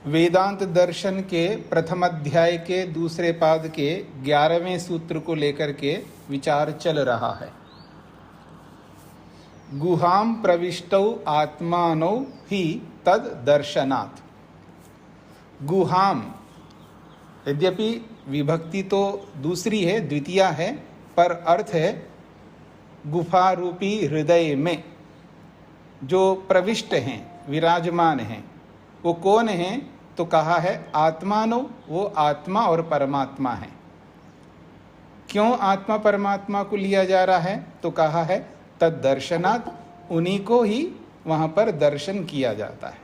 वेदांत दर्शन के प्रथम अध्याय के दूसरे पाद के 11वें सूत्र को लेकर के विचार चल रहा है। गुहाम प्रविष्टौ आत्मानौ ही तद दर्शनात्। गुहाम, यद्यपि विभक्ति तो दूसरी है, द्वितीया है, पर अर्थ है गुफा रूपी हृदय में जो प्रविष्ट हैं, विराजमान हैं। वो कौन हैं? तो कहा है आत्मानो, वो आत्मा और परमात्मा है। क्यों आत्मा परमात्मा को लिया जा रहा है? तो कहा है तद दर्शनात्, उन्हीं को ही वहाँ पर दर्शन किया जाता है।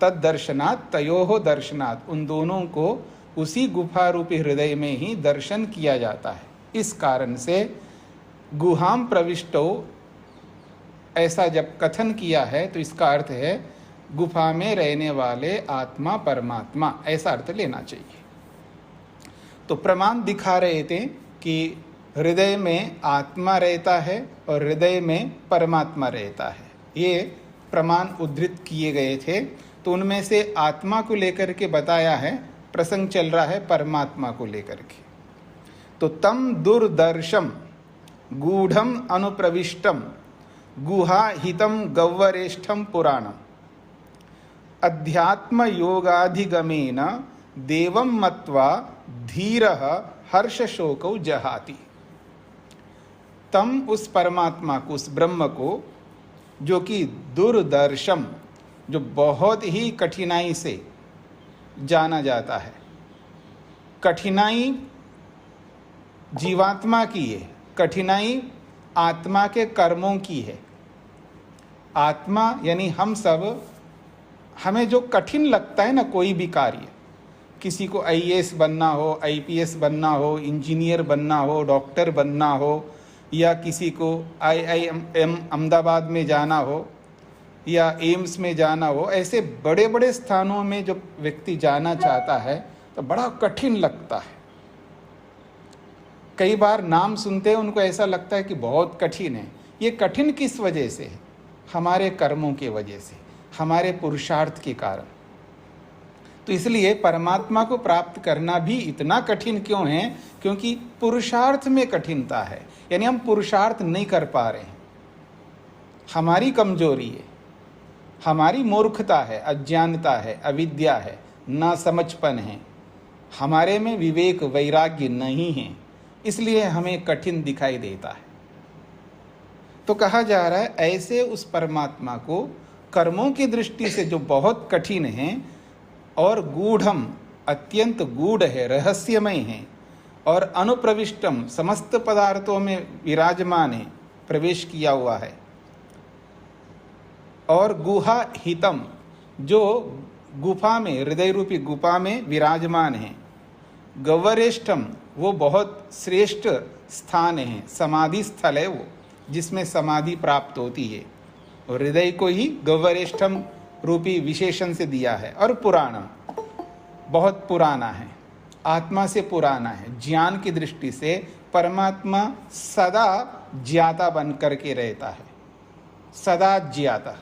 तद दर्शनात्, तयोः दर्शनात्, उन दोनों को उसी गुफा रूपी हृदय में ही दर्शन किया जाता है। इस कारण से गुहाम प्रविष्टो ऐसा जब कथन किया है तो इसका अर्थ है गुफा में रहने वाले आत्मा परमात्मा, ऐसा अर्थ लेना चाहिए। तो प्रमाण दिखा रहे थे कि हृदय में आत्मा रहता है और हृदय में परमात्मा रहता है। ये प्रमाण उद्धृत किए गए थे। तो उनमें से आत्मा को लेकर के बताया है, प्रसंग चल रहा है परमात्मा को लेकर के। तो तम दुर्दर्शम गूढ़म अनुप्रविष्टम गुहा हितम गव्वरेष्ठम पुराणम अध्यात्म योगाधिगमेन देवं मत्वा धीरः हर्ष शोकौ जहाति। तम, उस परमात्मा को, उस ब्रह्म को, जो कि दुर्दर्शम, जो बहुत ही कठिनाई से जाना जाता है। कठिनाई जीवात्मा की है, कठिनाई आत्मा के कर्मों की है। आत्मा यानी हम सब, हमें जो कठिन लगता है ना कोई भी कार्य, किसी को आईएएस बनना हो, आईपीएस बनना हो, इंजीनियर बनना हो, डॉक्टर बनना हो, या किसी को आईआईएम अहमदाबाद में जाना हो या एम्स में जाना हो, ऐसे बड़े बड़े स्थानों में जो व्यक्ति जाना चाहता है तो बड़ा कठिन लगता है। कई बार नाम सुनते हैं उनको ऐसा लगता है कि बहुत कठिन है। ये कठिन किस वजह से है? हमारे कर्मों के वजह से, हमारे पुरुषार्थ के कारण। तो इसलिए परमात्मा को प्राप्त करना भी इतना कठिन क्यों है? क्योंकि पुरुषार्थ में कठिनता है, यानी हम पुरुषार्थ नहीं कर पा रहे हैं। हमारी कमजोरी है, हमारी मूर्खता है, अज्ञानता है, अविद्या है, नासमझपन है, हमारे में विवेक वैराग्य नहीं है, इसलिए हमें कठिन दिखाई देता है। तो कहा जा रहा है ऐसे उस परमात्मा को कर्मों की दृष्टि से जो बहुत कठिन है और गूढ़म, अत्यंत गूढ़ है, रहस्यमय है, और अनुप्रविष्टम, समस्त पदार्थों में विराजमान है, प्रवेश किया हुआ है, और गुहा हितम, जो गुफा में, हृदय रूपी गुफा में विराजमान है, गव्वरेष्ठम, वो बहुत श्रेष्ठ स्थान है, समाधि स्थल है वो, जिसमें समाधि प्राप्त होती है। और हृदय को ही गव्वरेष्ठम रूपी विशेषण से दिया है। और पुराणम, बहुत पुराना है, आत्मा से पुराना है। ज्ञान की दृष्टि से परमात्मा सदा ज्ञाता बन करके रहता है, सदा ज्ञाता।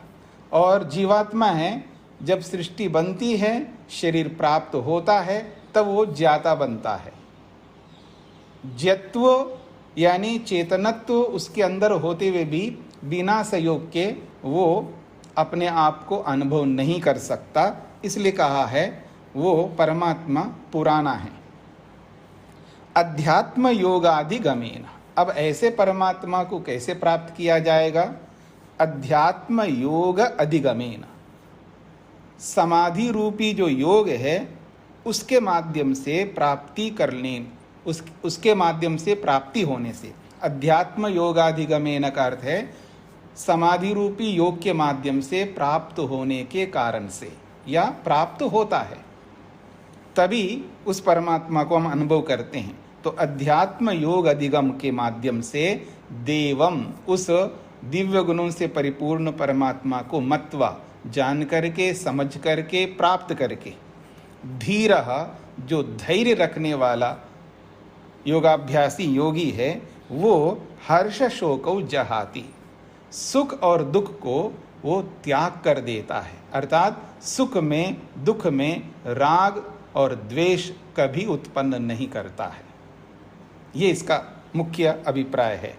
और जीवात्मा है, जब सृष्टि बनती है, शरीर प्राप्त होता है, तब वो ज्ञाता बनता है। ज्ञत्व यानी चेतनत्व उसके अंदर होते हुए भी बिना सहयोग के वो अपने आप को अनुभव नहीं कर सकता, इसलिए कहा है वो परमात्मा पुराना है। अध्यात्म योगाधिगमेन। अब ऐसे परमात्मा को कैसे प्राप्त किया जाएगा? अध्यात्म योग अधिगमेन, समाधि रूपी जो योग है उसके माध्यम से प्राप्ति करने, उसके माध्यम से प्राप्ति होने से। अध्यात्म योगाधिगमेन का अर्थ है समाधि रूपी योग के माध्यम से प्राप्त होने के कारण से, या प्राप्त होता है तभी उस परमात्मा को हम अनुभव करते हैं। तो अध्यात्म योग अधिगम के माध्यम से देवम, उस दिव्य गुणों से परिपूर्ण परमात्मा को मत्वा, जान करके समझ करके प्राप्त करके, धीर, जो धैर्य रखने वाला योगाभ्यासी योगी है, वो हर्ष शोकौ जहाति, सुख और दुख को वो त्याग कर देता है। अर्थात सुख में दुख में राग और द्वेष कभी उत्पन्न नहीं करता है। ये इसका मुख्य अभिप्राय है।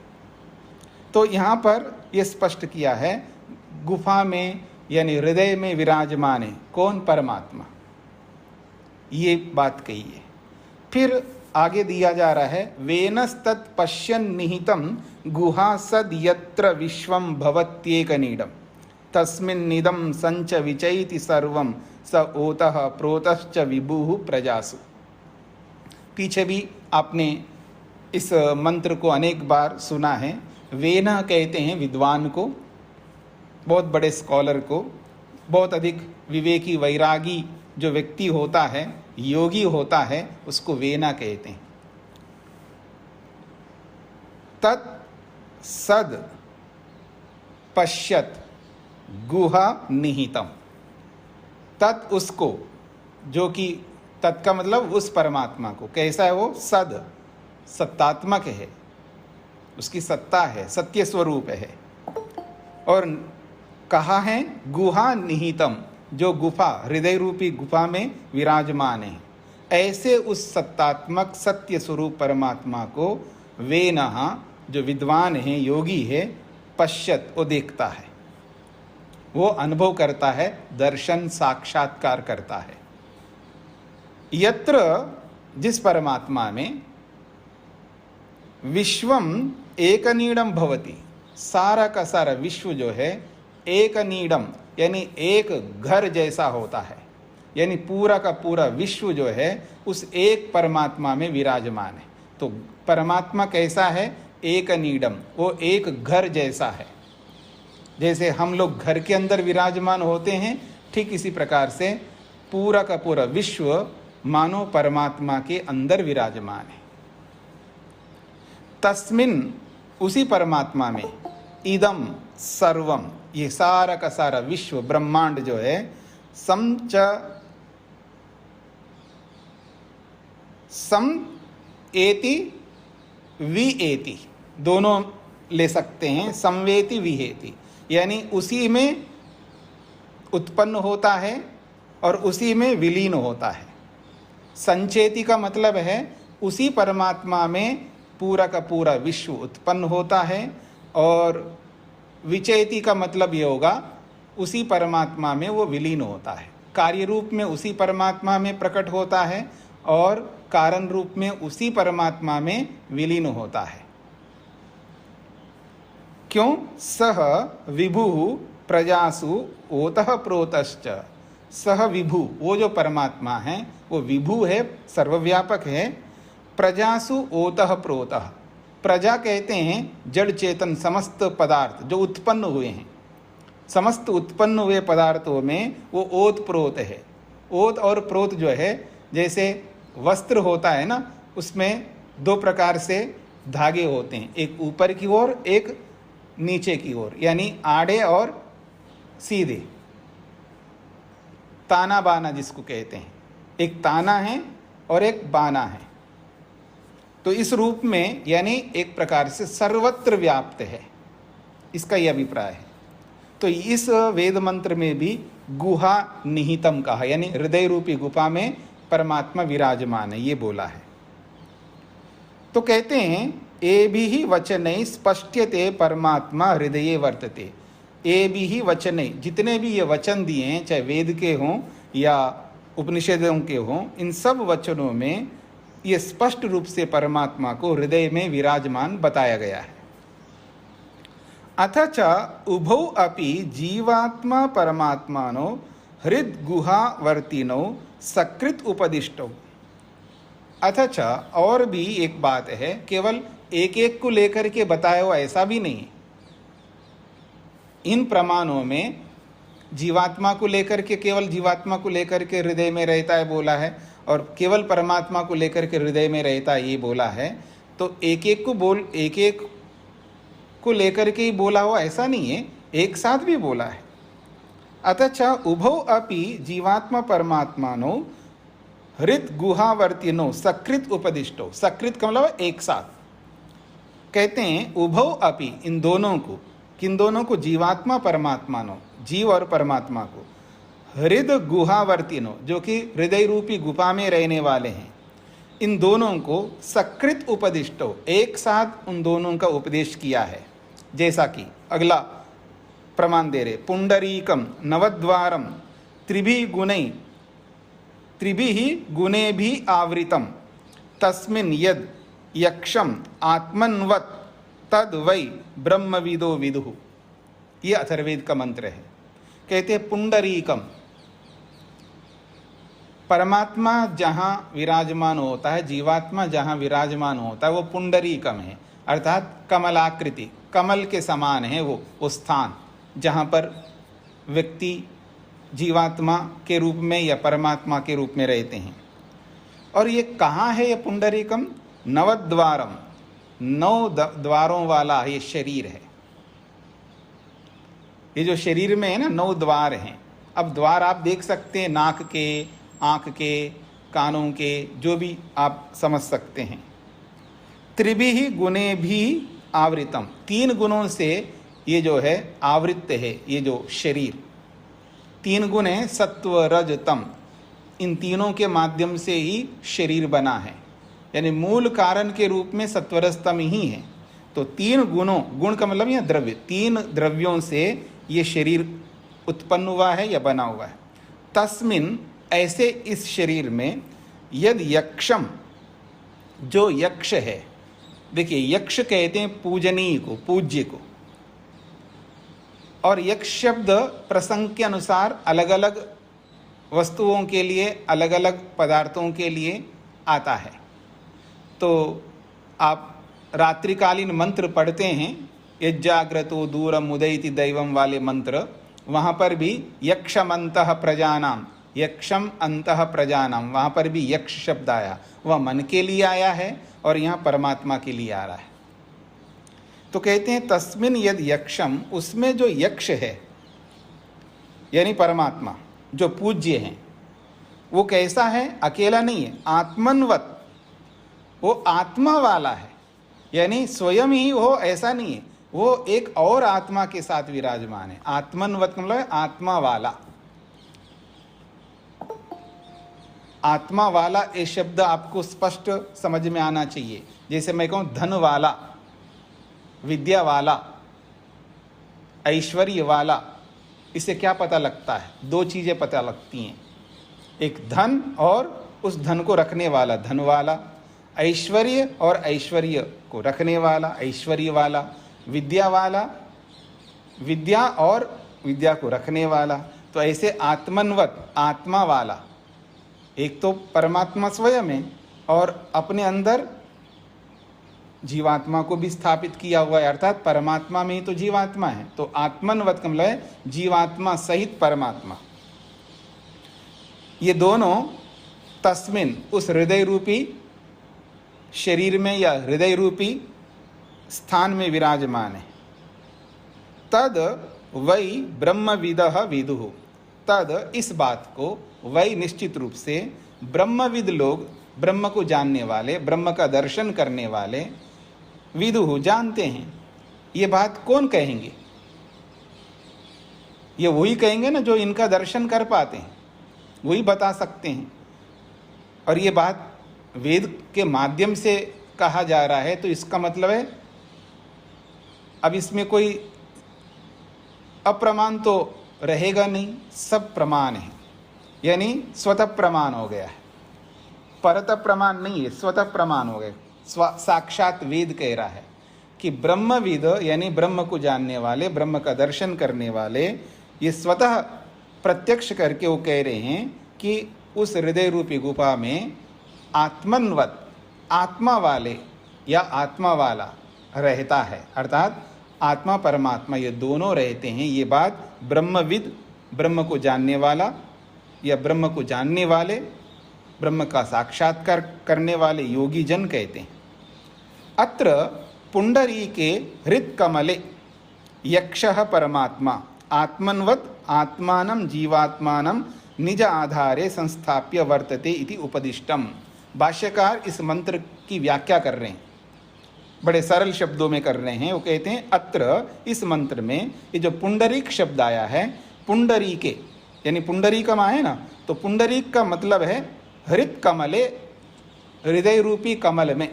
तो यहाँ पर यह स्पष्ट किया है, गुफा में यानी हृदय में विराजमान है कौन? परमात्मा। ये बात कही है। फिर आगे दिया जा रहा है, वेनस्तत् पश्यन् निहितं गुहा सद यत्र विश्वं भवत्येकनीडं तस्मिन्निदं संच विचैति सर्वं स ओतः प्रोतश्च विभुः प्रजासु। पीछे भी आपने इस मंत्र को अनेक बार सुना है। वेना कहते हैं विद्वान को, बहुत बड़े स्कॉलर को, बहुत अधिक विवेकी वैरागी जो व्यक्ति होता है, योगी होता है, उसको वेना कहते हैं। तत् सद पश्यत गुहा निहितम, तत् उसको, जो कि तत् का मतलब उस परमात्मा को, कैसा है वो? सद, सत्तात्मक है, उसकी सत्ता है, सत्य स्वरूप है। और कहा है गुहा निहितम, जो गुफा, हृदय रूपी गुफा में विराजमान है। ऐसे उस सत्तात्मक सत्य स्वरूप परमात्मा को वेनः, जो विद्वान है, योगी है, पश्यत, वो देखता है, वो अनुभव करता है, दर्शन साक्षात्कार करता है। यत्र, जिस परमात्मा में विश्वम एकनीडम भवति, सारा का सारा विश्व जो है एकनीडम यानी एक घर जैसा होता है, यानी पूरा का पूरा विश्व जो है उस एक परमात्मा में विराजमान है। तो परमात्मा कैसा है? एकनीडम, वो एक घर जैसा है। जैसे हम लोग घर के अंदर विराजमान होते हैं, ठीक इसी प्रकार से पूरा का पूरा विश्व मानो परमात्मा के अंदर विराजमान है। तस्मिन, उसी परमात्मा में, इदम सर्वम, ये सारा का सारा विश्व ब्रह्मांड जो है, सम एति विएति, दोनों ले सकते हैं, संवेति विहेति, यानी उसी में उत्पन्न होता है और उसी में विलीन होता है। संचेति का मतलब है उसी परमात्मा में पूरा का पूरा विश्व उत्पन्न होता है, और विचेति का मतलब ये होगा उसी परमात्मा में वो विलीन होता है। कार्य रूप में उसी परमात्मा में प्रकट होता है और कारण रूप में उसी परमात्मा में विलीन होता है। क्यों? सह विभु प्रजासु ओतः प्रोतश्च, सह विभु, वो जो परमात्मा है वो विभु है, सर्वव्यापक है। प्रजासु ओतः प्रोतः, प्रजा कहते हैं जड़ चेतन समस्त पदार्थ जो उत्पन्न हुए हैं, समस्त उत्पन्न हुए पदार्थों में वो ओत प्रोत है। ओत और प्रोत जो है, जैसे वस्त्र होता है ना, उसमें दो प्रकार से धागे होते हैं, एक ऊपर की ओर, एक नीचे की ओर, यानी आड़े और सीधे, ताना बाना जिसको कहते हैं। एक ताना है और एक बाना है। तो इस रूप में यानी एक प्रकार से सर्वत्र व्याप्त है, इसका यह अभिप्राय है। तो इस वेद मंत्र में भी गुहा निहितम कहा, यानी हृदय रूपी गुफा में परमात्मा विराजमान है, ये बोला है। तो कहते हैं एभिः वचनैः स्पष्ट्यते परमात्मा हृदये वर्तते। एभिः वचनैः, जितने भी ये वचन दिए हैं, चाहे वेद के हों या उपनिषदों के हों, इन सब वचनों में ये स्पष्ट रूप से परमात्मा को हृदय में विराजमान बताया गया है। अथ च उभौ अपि जीवात्मा परमात्मानो हृद गुहावर्तिनो सकृत उपदिष्टौ। अथ च और भी एक बात है, केवल एक एक को लेकर के बताया हुआ ऐसा भी नहीं है। इन प्रमाणों में जीवात्मा को लेकर के, केवल जीवात्मा को लेकर के हृदय में रहता है बोला है, और केवल परमात्मा को लेकर के हृदय में रहता है ये बोला है। तो एक एक को लेकर के ही बोला हुआ ऐसा नहीं है, एक साथ भी बोला है। अतच उभौ अपि जीवात्मा परमात्मानो हृद गुहावर्तिनो सकृत उपदिष्टो। सकृत का मतलब एक साथ। कहते हैं उभौ अपि, इन दोनों को, किन दोनों को? जीवात्मा परमात्मानो, जीव और परमात्मा को, हृद गुहावर्तिनो, जो कि हृदय रूपी गुफा में रहने वाले हैं, इन दोनों को सकृत उपदिष्टो, एक साथ उन दोनों का उपदेश किया है। जैसा कि अगला प्रमाण दे रहे, पुंडरीकम नवद्वारम त्रिभिः गुणेभिः आवृतम तस्मिन् यद यक्षम आत्मन्वत् तद वै ब्रह्मविदो विदुः। ये अथर्ववेद का मंत्र है। कहते हैं पुंडरीकम, परमात्मा जहाँ विराजमान होता है, जीवात्मा जहाँ विराजमान होता है, वो पुंडरीकम है, अर्थात कमलाकृति, कमल के समान है वो स्थान जहाँ पर व्यक्ति जीवात्मा के रूप में या परमात्मा के रूप में रहते हैं। और ये कहाँ है ये पुंडरीकम? नवद्वारम, 9 द्वारों वाला ये शरीर है। ये जो शरीर में है ना, 9 द्वार हैं। अब द्वार आप देख सकते हैं, नाक के, आँख के, कानों के, जो भी आप समझ सकते हैं। त्रिभिः गुणेभिः आवृतम, 3 गुणों से ये जो है आवृत है ये जो शरीर। 3 गुण है, सत्व रज तम, इन तीनों के माध्यम से ही शरीर बना है। यानी मूल कारण के रूप में सत्वरजतम ही है। तो 3 गुणों, गुण का मतलब यह द्रव्य, 3 द्रव्यों से ये शरीर उत्पन्न हुआ है या बना हुआ है। तस्मिन, ऐसे इस शरीर में, यद यक्षम, जो यक्ष है। देखिए यक्ष कहते हैं पूजनीय को, पूज्य को, और यक्ष शब्द प्रसंग के अनुसार अलग अलग वस्तुओं के लिए, अलग अलग पदार्थों के लिए आता है। तो आप रात्रिकालीन मंत्र पढ़ते हैं, यज्जाग्रतो दूरम उदयति दैवम वाले मंत्र, वहाँ पर भी यक्षमंतः प्रजानाम, यक्षम अंतः प्रजानाम, वहाँ पर भी यक्ष शब्द आया, वह मन के लिए आया है और यहाँ परमात्मा के लिए आ रहा है। तो कहते हैं तस्मिन यद यक्षम, उसमें जो यक्ष है यानी परमात्मा जो पूज्य हैं, वो कैसा है? अकेला नहीं है, आत्मन्वत, वो आत्मा वाला है। यानी स्वयं ही हो ऐसा नहीं है, वो एक और आत्मा के साथ विराजमान है। आत्मन्वत मतलब है आत्मा वाला। आत्मा वाला ये शब्द आपको स्पष्ट समझ में आना चाहिए। जैसे मैं कहूँ धन वाला, विद्या वाला, ऐश्वर्य वाला, इससे क्या पता लगता है? 2 चीज़ें पता लगती हैं, एक धन और उस धन को रखने वाला धन वाला, ऐश्वर्य और ऐश्वर्य को रखने वाला ऐश्वर्य वाला, विद्या वाला विद्या और विद्या को रखने वाला। तो ऐसे आत्मन्वत, आत्मा वाला, एक तो परमात्मा स्वयं है और अपने अंदर जीवात्मा को भी स्थापित किया हुआ है, अर्थात परमात्मा में ही तो जीवात्मा है। तो आत्मन्वत का मतलब है जीवात्मा सहित परमात्मा। ये दोनों तस्मिन, उस हृदय रूपी शरीर में या हृदय रूपी स्थान में विराजमान है। तद वै ब्रह्मविदः विदुः, तद इस बात को, वै निश्चित रूप से, ब्रह्मविद लोग, ब्रह्म को जानने वाले, ब्रह्म का दर्शन करने वाले, विदुः जानते हैं। ये बात कौन कहेंगे? ये वही कहेंगे ना जो इनका दर्शन कर पाते हैं, वही बता सकते हैं। और ये बात वेद के माध्यम से कहा जा रहा है, तो इसका मतलब है अब इसमें कोई अप्रमाण तो रहेगा नहीं, सब प्रमाण है, यानी स्वतः प्रमाण हो गया है। परत प्रमाण नहीं है, स्वतः प्रमाण हो गए। साक्षात वेद कह रहा है कि ब्रह्मविद यानी ब्रह्म को जानने वाले, ब्रह्म का दर्शन करने वाले, ये स्वतः प्रत्यक्ष करके वो कह रहे हैं कि उस हृदय रूपी गुफा में आत्मन्वत, आत्मा वाले या आत्मा वाला रहता है, अर्थात आत्मा परमात्मा ये दोनों रहते हैं। ये बात ब्रह्मविद, ब्रह्म को जानने वाला या ब्रह्म को जानने वाले, ब्रह्म का साक्षात्कार करने वाले योगी जन कहते हैं। अत्र पुंडरीके हृत्कमले यक्षः परमात्मा आत्मन्वत् आत्मानं जीवात्मानं निज आधारे संस्थाप्य वर्तते इति उपदिष्टम। भाष्यकार इस मंत्र की व्याख्या कर रहे हैं, बड़े सरल शब्दों में कर रहे हैं। वो कहते हैं अत्र, इस मंत्र में ये जो पुंडरीक शब्द आया है, पुंडरीके यानी पुंडरीकम आए ना, तो पुंडरीक का मतलब है हृत कमले, हृदय रूपी कमल में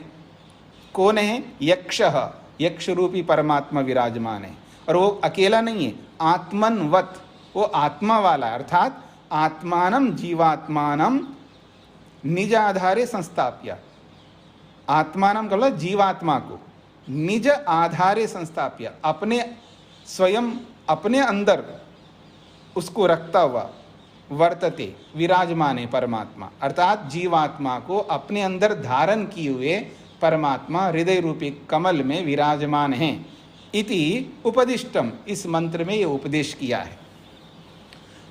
कौन है? यक्षः, यक्ष रूपी परमात्मा विराजमान है। और वो अकेला नहीं है, आत्मन्वत, वो आत्मा वाला, अर्थात आत्मानं जीवात्मानं निज आधारे संस्थाप्य, आत्मानं का मतलब जीवात्मा को निज आधारे संस्थाप्य, अपने स्वयं अपने अंदर उसको रखता हुआ, वर्तते विराजमान है परमात्मा, अर्थात जीवात्मा को अपने अंदर धारण किए हुए परमात्मा हृदय रूपी कमल में विराजमान हैं। इति उपदिष्टम, इस मंत्र में ये उपदेश किया है।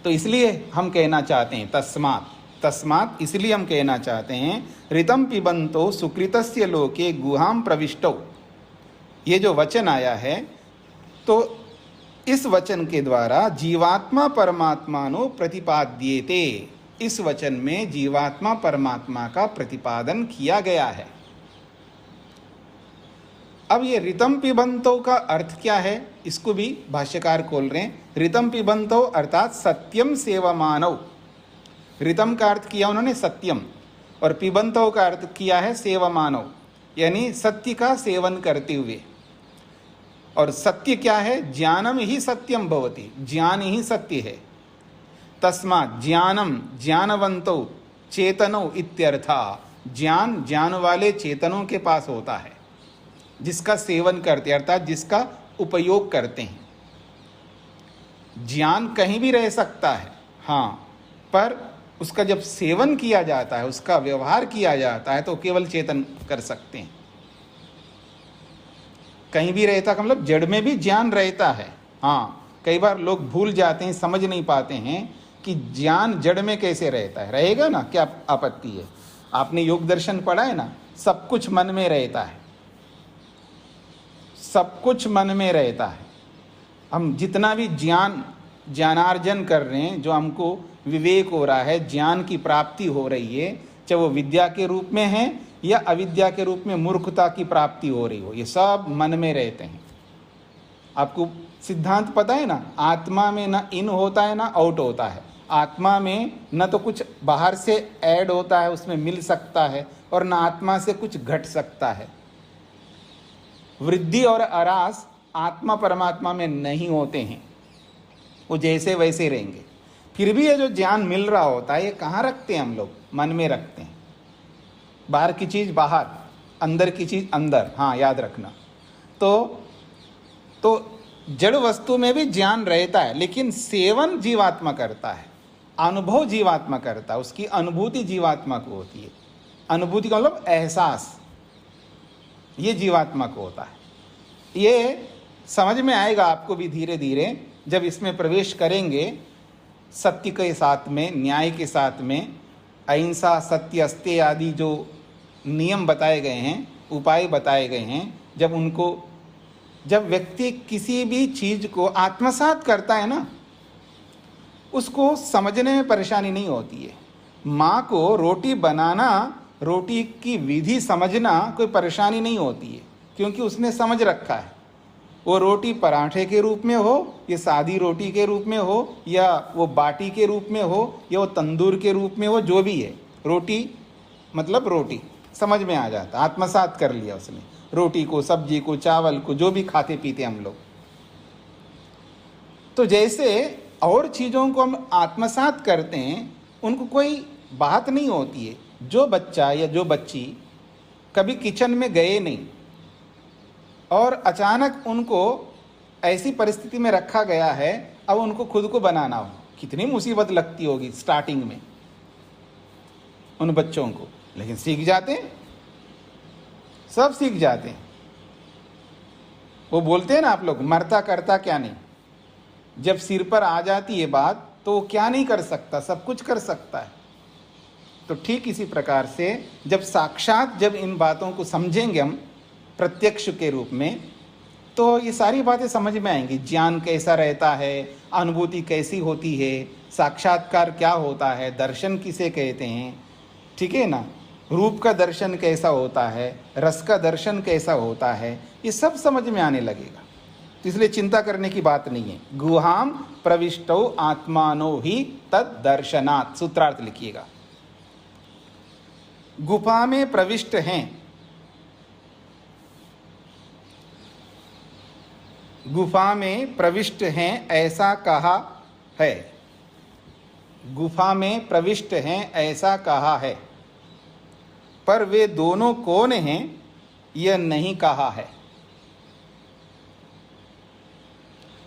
तो इसलिए हम कहना चाहते हैं तस्मात्, तस्मात् इसलिए हम कहना चाहते हैं ऋतं पिबन्तो सुकृतस्य लोके गुहां प्रविष्टौ। ये जो वचन आया है, तो इस वचन के द्वारा जीवात्मा परमात्मानो प्रतिपाद्येते, इस वचन में जीवात्मा परमात्मा का प्रतिपादन किया गया है। अब ये ऋतं पिबन्तो का अर्थ क्या है, इसको भी भाष्यकार खोल रहे हैं। ऋतं पिबन्तो अर्थात सत्यम सेवमानव, ऋतं का अर्थ किया उन्होंने सत्यम, और पिबन्तो का अर्थ किया है सेवमानव, यानी सत्य का सेवन करते हुए। और सत्य क्या है? ज्ञानम ही सत्यम भवति, ज्ञान ही सत्य है। तस्मात् ज्ञानम ज्ञानवंतो चेतनो इत्यर्था, ज्ञान ज्ञान वाले चेतनों के पास होता है, जिसका सेवन करते अर्थात जिसका उपयोग करते हैं। ज्ञान कहीं भी रह सकता है, हाँ, पर उसका जब सेवन किया जाता है, उसका व्यवहार किया जाता है, तो केवल चेतन कर सकते हैं। कहीं भी रहता का मतलब जड़ में भी ज्ञान रहता है। हाँ, कई बार लोग भूल जाते हैं, समझ नहीं पाते हैं कि ज्ञान जड़ में कैसे रहता है। रहेगा ना, क्या आपत्ति है? आपने योग दर्शन पढ़ा है ना, सब कुछ मन में रहता है, सब कुछ मन में रहता है। हम जितना भी ज्ञानार्जन कर रहे हैं, जो हमको विवेक हो रहा है, ज्ञान की प्राप्ति हो रही है, चाहे वो विद्या के रूप में है या अविद्या के रूप में मूर्खता की प्राप्ति हो रही हो, ये सब मन में रहते हैं। आपको सिद्धांत पता है ना, आत्मा में ना इन होता है ना आउट होता है। आत्मा में न तो कुछ बाहर से ऐड होता है, उसमें मिल सकता है, और न आत्मा से कुछ घट सकता है। वृद्धि और ह्रास आत्मा परमात्मा में नहीं होते हैं, वो जैसे वैसे रहेंगे। फिर भी ये जो ज्ञान मिल रहा होता है, ये कहाँ रखते हैं हम लोग? मन में रखते हैं। बाहर की चीज़ बाहर, अंदर की चीज़ अंदर, हाँ याद रखना। तो जड़ वस्तु में भी ज्ञान रहता है, लेकिन सेवन जीवात्मा करता है, अनुभव जीवात्मा करता है, उसकी अनुभूति जीवात्मा को होती है। अनुभूति का मतलब एहसास, ये जीवात्मा को होता है। ये समझ में आएगा आपको भी धीरे धीरे, जब इसमें प्रवेश करेंगे। सत्य के साथ में, न्याय के साथ में, अहिंसा, सत्य, अस्तेय आदि जो नियम बताए गए हैं, उपाय बताए गए हैं, जब व्यक्ति किसी भी चीज को आत्मसात करता है ना, उसको समझने में परेशानी नहीं होती है। माँ को रोटी बनाना, रोटी की विधि समझना कोई परेशानी नहीं होती है, क्योंकि उसने समझ रखा है। वो रोटी पराठे के रूप में हो, या सादी रोटी के रूप में हो, या वो बाटी के रूप में हो, या वो तंदूर के रूप में हो, जो भी है, रोटी मतलब रोटी समझ में आ जाता, आत्मसात कर लिया उसने। रोटी को, सब्जी को, चावल को, जो भी खाते पीते हम लोग। तो जैसे और चीज़ों को हम आत्मसात करते हैं, उनको कोई बात नहीं होती है, जो बच्चा या जो बच्ची कभी किचन में गए नहीं और अचानक उनको ऐसी परिस्थिति में रखा गया है, अब उनको खुद को बनाना हो, कितनी मुसीबत लगती होगी स्टार्टिंग में उन बच्चों को, लेकिन सीख जाते हैं, सब सीख जाते हैं। वो बोलते हैं ना आप लोग, मरता करता क्या नहीं। जब सिर पर आ जाती है बात तो वो क्या नहीं कर सकता, सब कुछ कर सकता है। तो ठीक इसी प्रकार से जब साक्षात जब इन बातों को समझेंगे हम प्रत्यक्ष के रूप में, तो ये सारी बातें समझ में आएंगी। ज्ञान कैसा रहता है, अनुभूति कैसी होती है, साक्षात्कार क्या होता है, दर्शन किसे कहते हैं, ठीक है ना, रूप का दर्शन कैसा होता है, रस का दर्शन कैसा होता है, ये सब समझ में आने लगेगा। तो इसलिए चिंता करने की बात नहीं है। गुहाम प्रविष्टौ आत्मानो ही तद दर्शनात्, सूत्रार्थ लिखिएगा। गुफा में प्रविष्ट हैं, गुफा में प्रविष्ट हैं ऐसा कहा है, गुफा में प्रविष्ट हैं ऐसा कहा है, पर वे दोनों कौन हैं यह नहीं कहा है।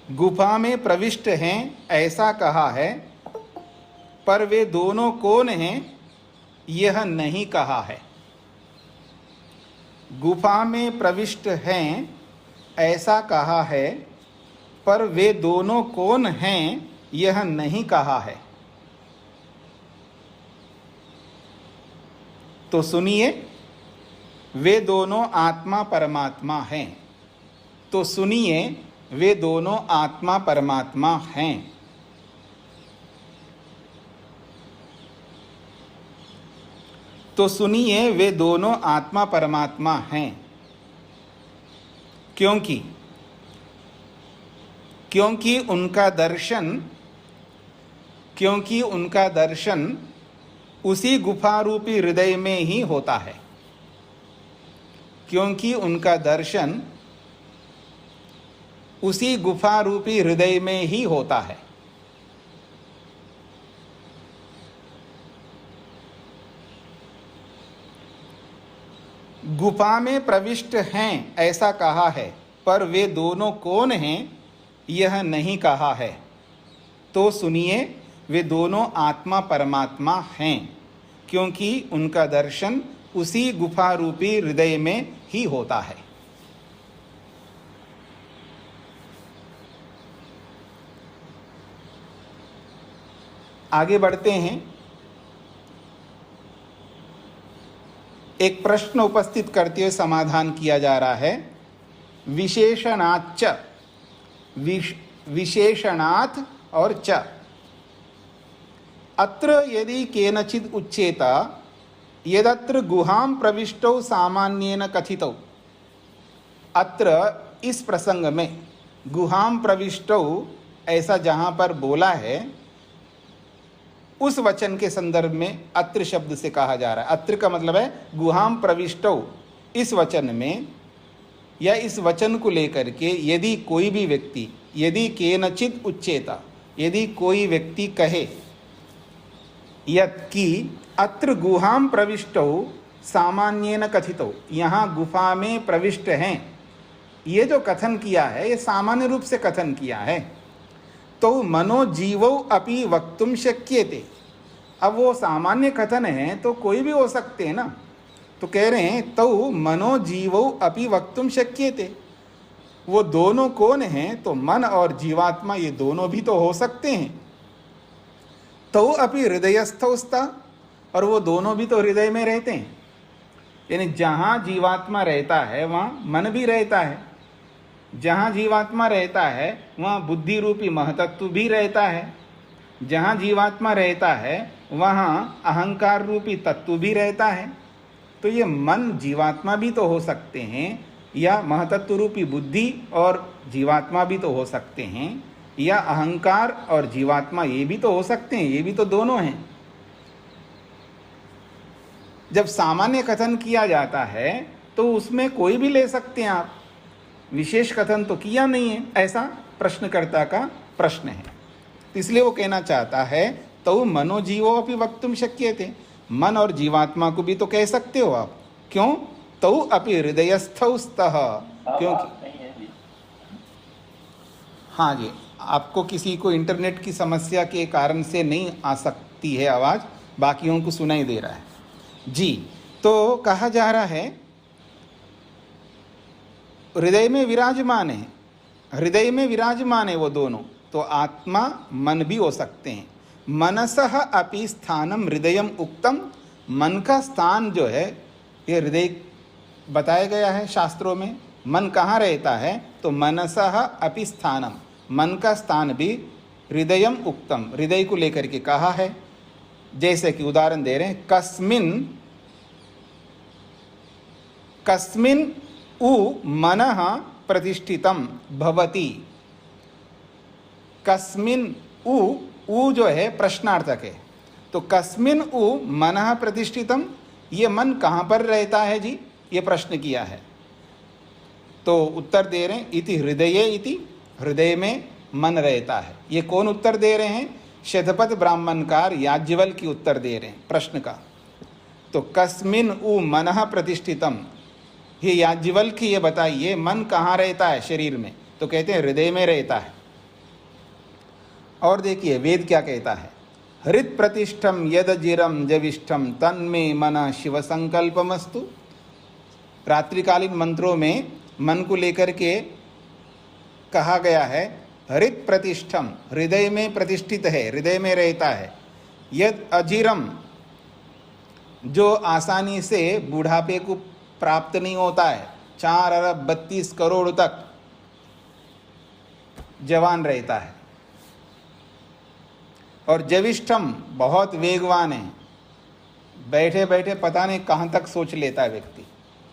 गुफा में प्रविष्ट हैं ऐसा कहा है, पर वे दोनों कौन हैं यह नहीं कहा है। गुफा में प्रविष्ट हैं ऐसा कहा है, पर वे दोनों कौन हैं यह नहीं कहा है। तो सुनिए, वे दोनों आत्मा परमात्मा हैं। तो सुनिए, वे दोनों आत्मा परमात्मा हैं। तो सुनिए, वे दोनों आत्मा परमात्मा हैं। क्योंकि उनका दर्शन उसी गुफा रूपी हृदय में ही होता है। क्योंकि उनका दर्शन उसी गुफा रूपी हृदय में ही होता है। गुफा में प्रविष्ट हैं ऐसा कहा है, पर वे दोनों कौन हैं यह नहीं कहा है। तो सुनिए, वे दोनों आत्मा परमात्मा हैं, क्योंकि उनका दर्शन उसी गुफा रूपी हृदय में ही होता है। आगे बढ़ते हैं। एक प्रश्न उपस्थित करते हुए समाधान किया जा रहा है। विशेषणाच्च, विशेषणात् और च, अत्र यदि केनचित् उच्येत यदत्र गुहां प्रविष्टौ सामान्येन कथितौ। अत्र इस प्रसंग में गुहां प्रविष्टौ ऐसा जहां पर बोला है, उस वचन के संदर्भ में अत्र शब्द से कहा जा रहा है। अत्र का मतलब है गुहां प्रविष्टौ। इस वचन में या इस वचन को लेकर के यदि कोई भी व्यक्ति, यदि केनचित् उच्येत, यदि कोई व्यक्ति कहे यत् कि अत्र गुहां प्रविष्टौ सामान्येन कथितौ, यहाँ गुफा में प्रविष्ट हैं, ये जो कथन किया है ये सामान्य रूप से कथन किया है। तो मनोजीवौ अपि वक्तुम शक्यते। अब वो सामान्य कथन है तो कोई भी हो सकते हैं ना। तो कह रहे हैं तो मनोजीवौ अपि वक्तुम शक्यते। वो दोनों कौन हैं? तो मन और जीवात्मा, ये दोनों भी तो हो सकते हैं। तो अपि हृदयस्थौ स्तः, और वो दोनों भी तो हृदय में रहते हैं। यानी जहाँ जीवात्मा रहता है वहाँ मन भी रहता है, जहाँ जीवात्मा रहता है वहाँ बुद्धि रूपी महतत्व भी रहता है, जहाँ जीवात्मा रहता है वहाँ अहंकार रूपी तत्व भी रहता है। तो ये मन जीवात्मा भी तो हो सकते हैं, या महतत्व रूपी बुद्धि और जीवात्मा भी तो हो सकते हैं, या अहंकार और जीवात्मा ये भी तो हो सकते हैं, ये भी तो दोनों हैं। जब सामान्य कथन किया जाता है तो उसमें कोई भी ले सकते हैं आप, विशेष कथन तो किया नहीं है, ऐसा प्रश्नकर्ता का प्रश्न है। इसलिए वो कहना चाहता है तो मनोजीवो अपि वक्तुम शक्यते। मन और जीवात्मा को भी तो कह सकते हो आप। क्यों? तौ अपि हृदयस्थौ स्तः, क्योंकि हाँ जी, आपको किसी को इंटरनेट की समस्या के कारण से नहीं आ सकती है आवाज़, बाकियों को सुनाई दे रहा है जी। तो कहा जा रहा है हृदय में विराजमान है, हृदय में विराजमान है वो दोनों, तो आत्मा मन भी हो सकते हैं। मनसः अपि स्थानम हृदयम उक्तम, मन का स्थान जो है ये हृदय बताया गया है शास्त्रों में। मन कहाँ रहता है? तो मनसः अपि स्थानम, मन का स्थान भी हृदयम उक्तम, हृदय को लेकर के कहा है। जैसे कि उदाहरण दे रहे हैं, कस्मिन उ मनः प्रतिष्ठितम भवति। कस्मिन उ जो है प्रश्नार्थक है, तो कस्मिन उ मनः प्रतिष्ठितम, ये मन कहाँ पर रहता है जी, ये प्रश्न किया है। तो उत्तर दे रहे हैं इति हृदये इति, हृदय में मन रहता है। ये कौन उत्तर दे रहे हैं? शतपथ ब्राह्मणकार याज्ञवल्क्य की उत्तर दे रहे हैं प्रश्न का। तो कस्मिन उ मनः प्रतिष्ठितम, ये याज्ञवल्क्य ये बताइए मन कहाँ रहता है शरीर में? तो कहते हैं हृदय में रहता है। और देखिए वेद क्या कहता है, हृत प्रतिष्ठम यदजिरम जविष्ठम तन्मे मन शिव संकल्पमस्तु। रात्रिकालीन मंत्रों में मन को लेकर के कहा गया है, हृत प्रतिष्ठम, हृदय में प्रतिष्ठित है, हृदय में रहता है। यद अजिरम, जो आसानी से बुढ़ापे को प्राप्त नहीं होता है, 4 अरब 32 करोड़ तक जवान रहता है। और जविष्ठम, बहुत वेगवान है, बैठे बैठे पता नहीं कहाँ तक सोच लेता है व्यक्ति,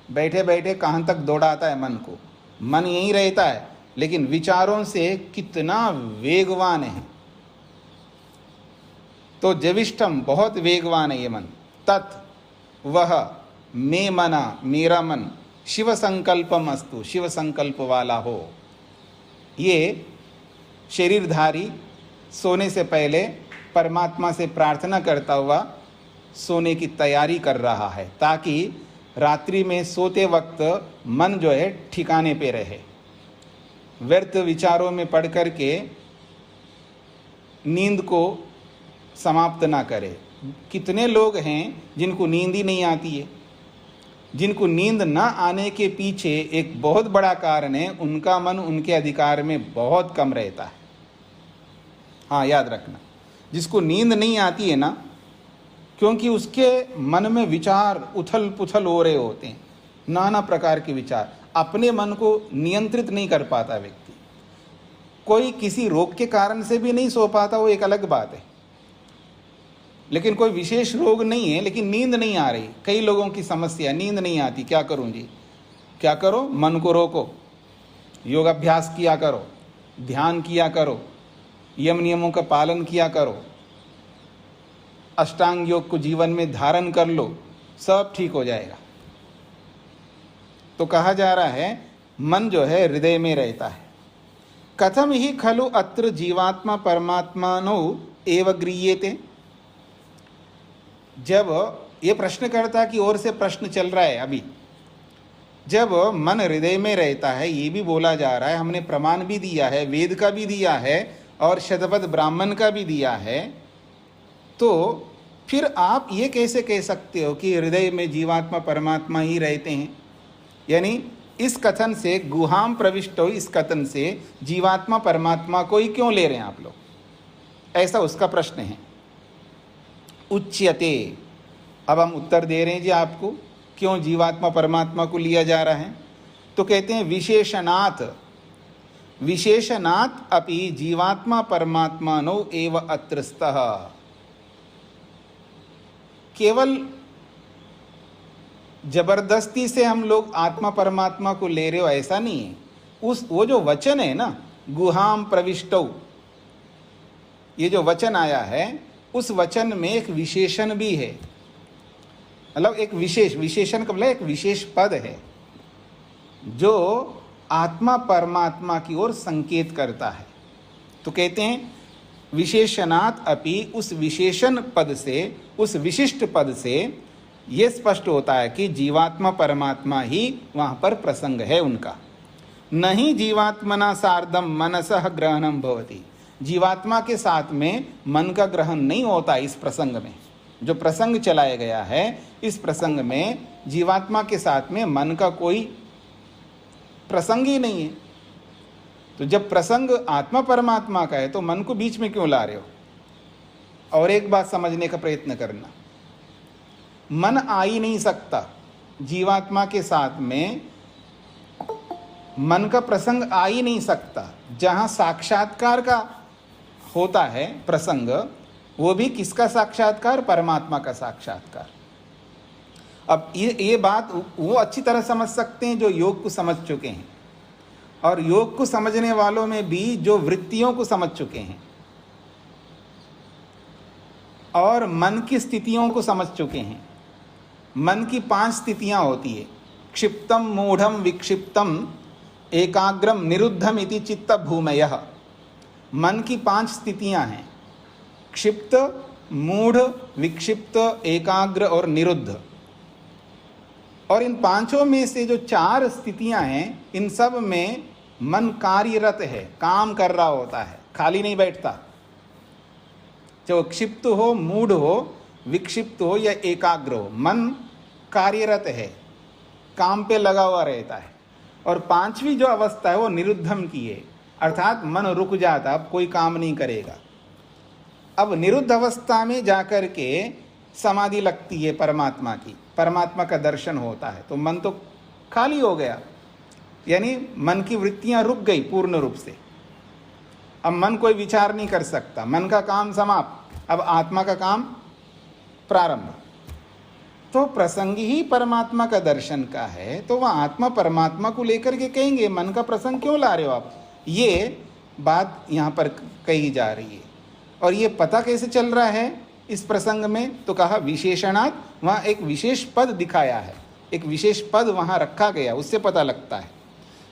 बैठे बैठे कहाँ तक दौड़ाता है मन को। मन यहीं रहता है लेकिन विचारों से कितना वेगवान है। तो जविष्ठम, बहुत वेगवान है ये मन। तत्, वह, मे मना, मेरा मन, शिव संकल्पम अस्तु, शिव संकल्प वाला हो। ये शरीरधारी सोने से पहले परमात्मा से प्रार्थना करता हुआ सोने की तैयारी कर रहा है, ताकि रात्रि में सोते वक्त मन जो है ठिकाने पे रहे, व्यर्थ विचारों में पड़ कर के नींद को समाप्त ना करे। कितने लोग हैं जिनको नींद ही नहीं आती है। जिनको नींद ना आने के पीछे एक बहुत बड़ा कारण है, उनका मन उनके अधिकार में बहुत कम रहता है। हाँ, याद रखना, जिसको नींद नहीं आती है ना, क्योंकि उसके मन में विचार उथल पुथल हो रहे होते हैं, नाना प्रकार के विचार, अपने मन को नियंत्रित नहीं कर पाता व्यक्ति। कोई किसी रोग के कारण से भी नहीं सो पाता, वो एक अलग बात है, लेकिन कोई विशेष रोग नहीं है, लेकिन नींद नहीं आ रही। कई लोगों की समस्या, नींद नहीं आती, क्या करूं जी? क्या करो? मन को रोको, योगाभ्यास किया करो, ध्यान किया करो, यम नियमों का पालन किया करो, अष्टांग योग को जीवन में धारण कर लो, सब ठीक हो जाएगा। तो कहा जा रहा है मन जो है हृदय में रहता है। कथम ही खलु अत्र जीवात्मा परमात्मानो एव गृह्यते। जब ये प्रश्नकर्ता की ओर से प्रश्न चल रहा है अभी, जब मन हृदय में रहता है, ये भी बोला जा रहा है, हमने प्रमाण भी दिया है, वेद का भी दिया है और शतपथ ब्राह्मण का भी दिया है, तो फिर आप ये कैसे कह सकते हो कि हृदय में जीवात्मा परमात्मा ही रहते हैं? यानी इस कथन से, गुहाम प्रविष्ट हो, इस कथन से जीवात्मा परमात्मा को ही क्यों ले रहे हैं आप लोग? ऐसा उसका प्रश्न है। उच्यते, अब हम उत्तर दे रहे हैं जी आपको, क्यों जीवात्मा परमात्मा को लिया जा रहा है। तो कहते हैं विशेषणात्, विशेषणात् अपि जीवात्मा परमात्मानो एव अत्र स्तः। केवल जबरदस्ती से हम लोग आत्मा परमात्मा को ले रहे हो ऐसा नहीं है। वो जो वचन है ना, गुहाम प्रविष्टौ, ये जो वचन आया है, उस वचन में एक विशेषण भी है। मतलब एक विशेषण का मतलब एक विशेष पद है जो आत्मा परमात्मा की ओर संकेत करता है। तो कहते हैं विशेषणात् अपि, उस विशेषण पद से, उस विशिष्ट पद से ये स्पष्ट होता है कि जीवात्मा परमात्मा ही वहां पर प्रसंग है उनका। नहीं जीवात्मना सार्धम मनसः ग्रहणम भवति, जीवात्मा के साथ में मन का ग्रहण नहीं होता। इस प्रसंग में जो प्रसंग चलाया गया है, इस प्रसंग में जीवात्मा के साथ में मन का कोई प्रसंग ही नहीं है। तो जब प्रसंग आत्मा परमात्मा का है तो मन को बीच में क्यों ला रहे हो? और एक बात समझने का प्रयत्न करना, मन आ ही नहीं सकता जीवात्मा के साथ में, मन का प्रसंग आ ही नहीं सकता। जहां साक्षात्कार का होता है प्रसंग, वो भी किसका साक्षात्कार? परमात्मा का साक्षात्कार। अब ये बात वो अच्छी तरह समझ सकते हैं जो योग को समझ चुके हैं, और योग को समझने वालों में भी जो वृत्तियों को समझ चुके हैं और मन की स्थितियों को समझ चुके हैं। मन की 5 स्थितियां होती है, क्षिप्तम मूढ़म विक्षिप्तम एकाग्रम निरुद्धम इति चित्त भूमयः। मन की 5 स्थितियां हैं, क्षिप्त, मूढ़, विक्षिप्त, एकाग्र और निरुद्ध। और इन 5 में से जो 4 स्थितियां हैं, इन सब में मन कार्यरत है, काम कर रहा होता है, खाली नहीं बैठता। जो क्षिप्त हो, मूढ़ हो, विक्षिप्त हो या एकाग्र हो, मन कार्यरत है, काम पे लगा हुआ रहता है। और 5वीं जो अवस्था है वो निरुद्धम की है, अर्थात मन रुक जाता, अब कोई काम नहीं करेगा। अब निरुद्ध अवस्था में जाकर के समाधि लगती है परमात्मा की, परमात्मा का दर्शन होता है, तो मन तो खाली हो गया, यानी मन की वृत्तियां रुक गई पूर्ण रूप से। अब मन कोई विचार नहीं कर सकता, मन का काम समाप्त, अब आत्मा का काम प्रारंभ। तो प्रसंग ही परमात्मा का दर्शन का है, तो वह आत्मा परमात्मा को लेकर के कहेंगे मन का प्रसंग क्यों ला रहे हो आप? ये बात यहाँ पर कही जा रही है। और ये पता कैसे चल रहा है इस प्रसंग में? तो कहा विशेषणात्, वहाँ एक विशेष पद दिखाया है, एक विशेष पद वहाँ रखा गया, उससे पता लगता है।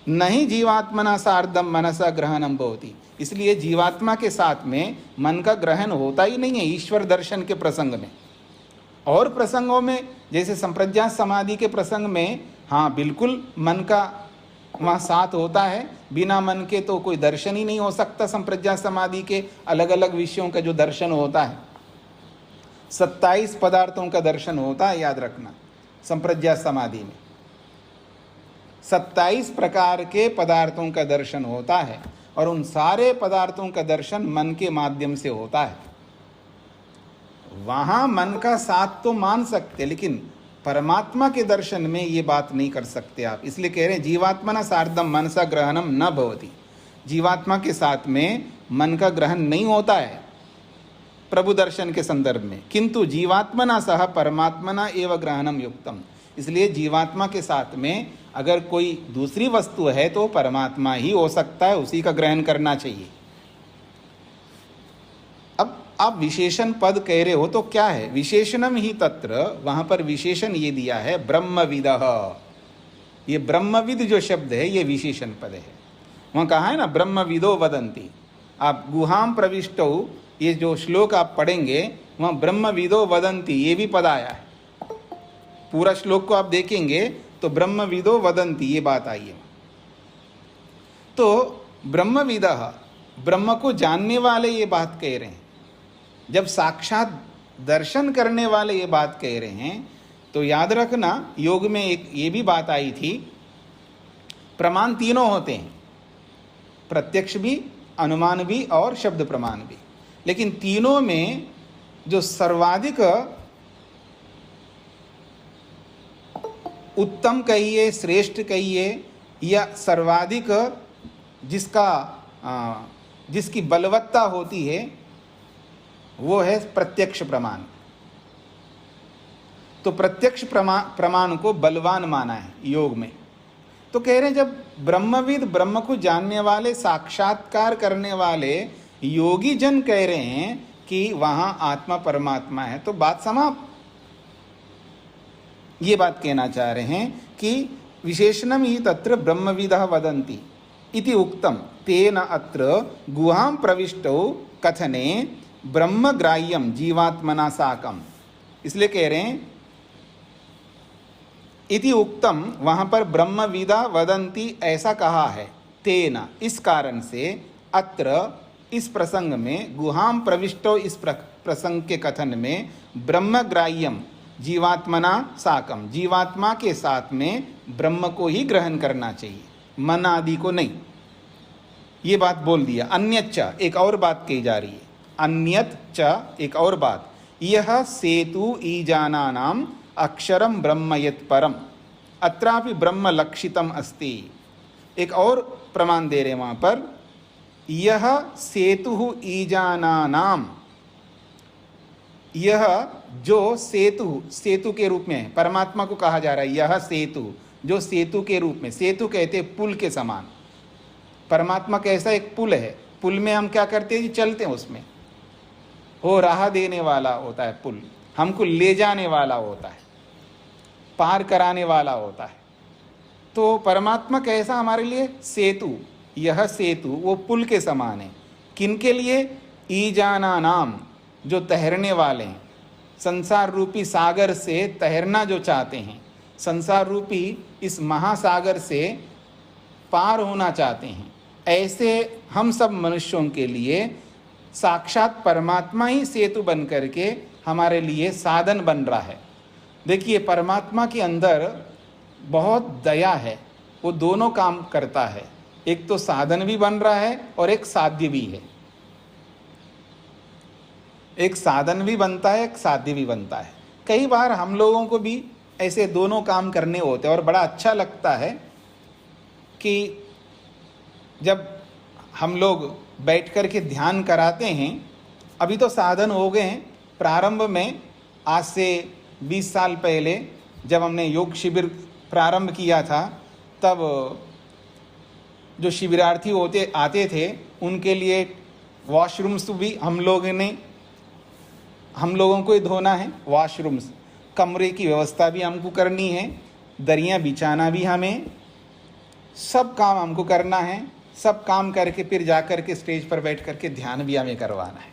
नहीं जीवात्मना सार्धम मनसा ग्रहणम भवति, इसलिए जीवात्मा के साथ में मन का ग्रहण होता ही नहीं है ईश्वर दर्शन के प्रसंग में। और प्रसंगों में जैसे संप्रज्ञात समाधि के प्रसंग में, हाँ बिल्कुल मन का वहाँ साथ होता है, बिना मन के तो कोई दर्शन ही नहीं हो सकता। संप्रज्ञात समाधि के अलग अलग विषयों का जो दर्शन होता है, 27 पदार्थों का दर्शन होता है, याद रखना। संप्रज्ञात समाधि में 27 प्रकार के पदार्थों का दर्शन होता है, और उन सारे पदार्थों का दर्शन मन के माध्यम से होता है। वहां मन का साथ तो मान सकते, लेकिन परमात्मा के दर्शन में ये बात नहीं कर सकते आप। इसलिए कह रहे हैं जीवात्मना सार्धम मनसा ग्रहणम न भवति, जीवात्मा के साथ में मन का ग्रहण नहीं होता है प्रभु दर्शन के संदर्भ में, किंतु जीवात्मना सह परमात्मना एव ग्रहणम युक्तम। इसलिए जीवात्मा के साथ में अगर कोई दूसरी वस्तु है तो परमात्मा ही हो सकता है, उसी का ग्रहण करना चाहिए। अब आप विशेषण पद कह रहे हो तो क्या है? विशेषणम ही तत्र, वहां पर विशेषण ये दिया है ब्रह्मविदः। ये ब्रह्मविद जो शब्द है ये विशेषण पद है। वहां कहा है ना ब्रह्मविदो वदंती। आप गुहाम प्रविष्टौ, ये जो श्लोक आप पढ़ेंगे वहां ब्रह्मविदो वदंती ये भी पद आया है। पूरा श्लोक को आप देखेंगे तो ब्रह्मविदो वदंती ये बात आई है। तो ब्रह्मविदः, ब्रह्म को जानने वाले ये बात कह रहे हैं। जब साक्षात दर्शन करने वाले ये बात कह रहे हैं तो याद रखना, योग में एक ये भी बात आई थी, प्रमाण तीनों होते हैं, प्रत्यक्ष भी, अनुमान भी और शब्द प्रमाण भी। लेकिन तीनों में जो सर्वाधिक उत्तम कहिए, श्रेष्ठ कहिए, या सर्वाधिक जिसकी बलवत्ता होती है वो है प्रत्यक्ष प्रमाण। तो प्रत्यक्ष प्रमाण को बलवान माना है योग में। तो कह रहे हैं जब ब्रह्मविद, ब्रह्म को जानने वाले, साक्षात्कार करने वाले योगी जन कह रहे हैं कि वहां आत्मा परमात्मा है, तो बात समाप्त। ये बात कहना चाह रहे हैं कि विशेषणम ही तत्र ब्रह्मविदः वदन्ति, इति उक्तम तेन अत्र गुहां प्रविष्टौ कथने ब्रह्मग्राह्यम जीवात्मना साकम। इसलिए कह रहे हैं इति उक्तम, वहां पर ब्रह्मविदा वदंती ऐसा कहा है, तेना इस कारण से, अत्र इस प्रसंग में, गुहाम प्रविष्टो इस प्रसंग के कथन में, ब्रह्मग्राह्यम जीवात्मना साकम, जीवात्मा के साथ में ब्रह्म को ही ग्रहण करना चाहिए, मन आदि को नहीं। ये बात बोल दिया। अन्यच्च, एक और बात कही जा रही है, अन्यत च, एक और बात, यह सेतु ईजानानाम अक्षरम ब्रह्म यत् परम अत्रापि ब्रह्म लक्षितम अस्ति। एक और प्रमाण दे रहे वहां पर, यह सेतु ईजानानाम, यह जो सेतु, सेतु के रूप में परमात्मा को कहा जा रहा है, यह सेतु जो सेतु के रूप में, सेतु कहते पुल के समान, परमात्मा कैसा एक पुल है, पुल में हम क्या करते हैं जी, चलते हैं उसमें, वो राह देने वाला होता है पुल, हमको ले जाने वाला होता है, पार कराने वाला होता है। तो परमात्मा कैसा हमारे लिए, सेतु, यह सेतु वो पुल के समान है। किनके लिए, ईजाना नाम, जो तैरने वाले हैं, संसार रूपी सागर से तैरना जो चाहते हैं, संसार रूपी इस महासागर से पार होना चाहते हैं, ऐसे हम सब मनुष्यों के लिए साक्षात परमात्मा ही सेतु बन करके हमारे लिए साधन बन रहा है। देखिए, परमात्मा के अंदर बहुत दया है, वो दोनों काम करता है, एक तो साधन भी बन रहा है और एक साध्य भी है, एक साधन भी बनता है, एक साध्य भी बनता है। कई बार हम लोगों को भी ऐसे दोनों काम करने होते हैं और बड़ा अच्छा लगता है कि जब हम लोग बैठ कर के ध्यान कराते हैं। अभी तो साधन हो गए हैं, प्रारंभ में आज से 20 साल पहले जब हमने योग शिविर प्रारंभ किया था, तब जो शिविरार्थी होते आते थे उनके लिए वॉशरूम्स भी हम लोगों को ही धोना है, वॉशरूम्स, कमरे की व्यवस्था भी हमको करनी है, दरियाँ बिछाना भी हमें, सब काम हमको करना है। सब काम करके फिर जा कर के स्टेज पर बैठ कर के ध्यान भी हमें करवाना है,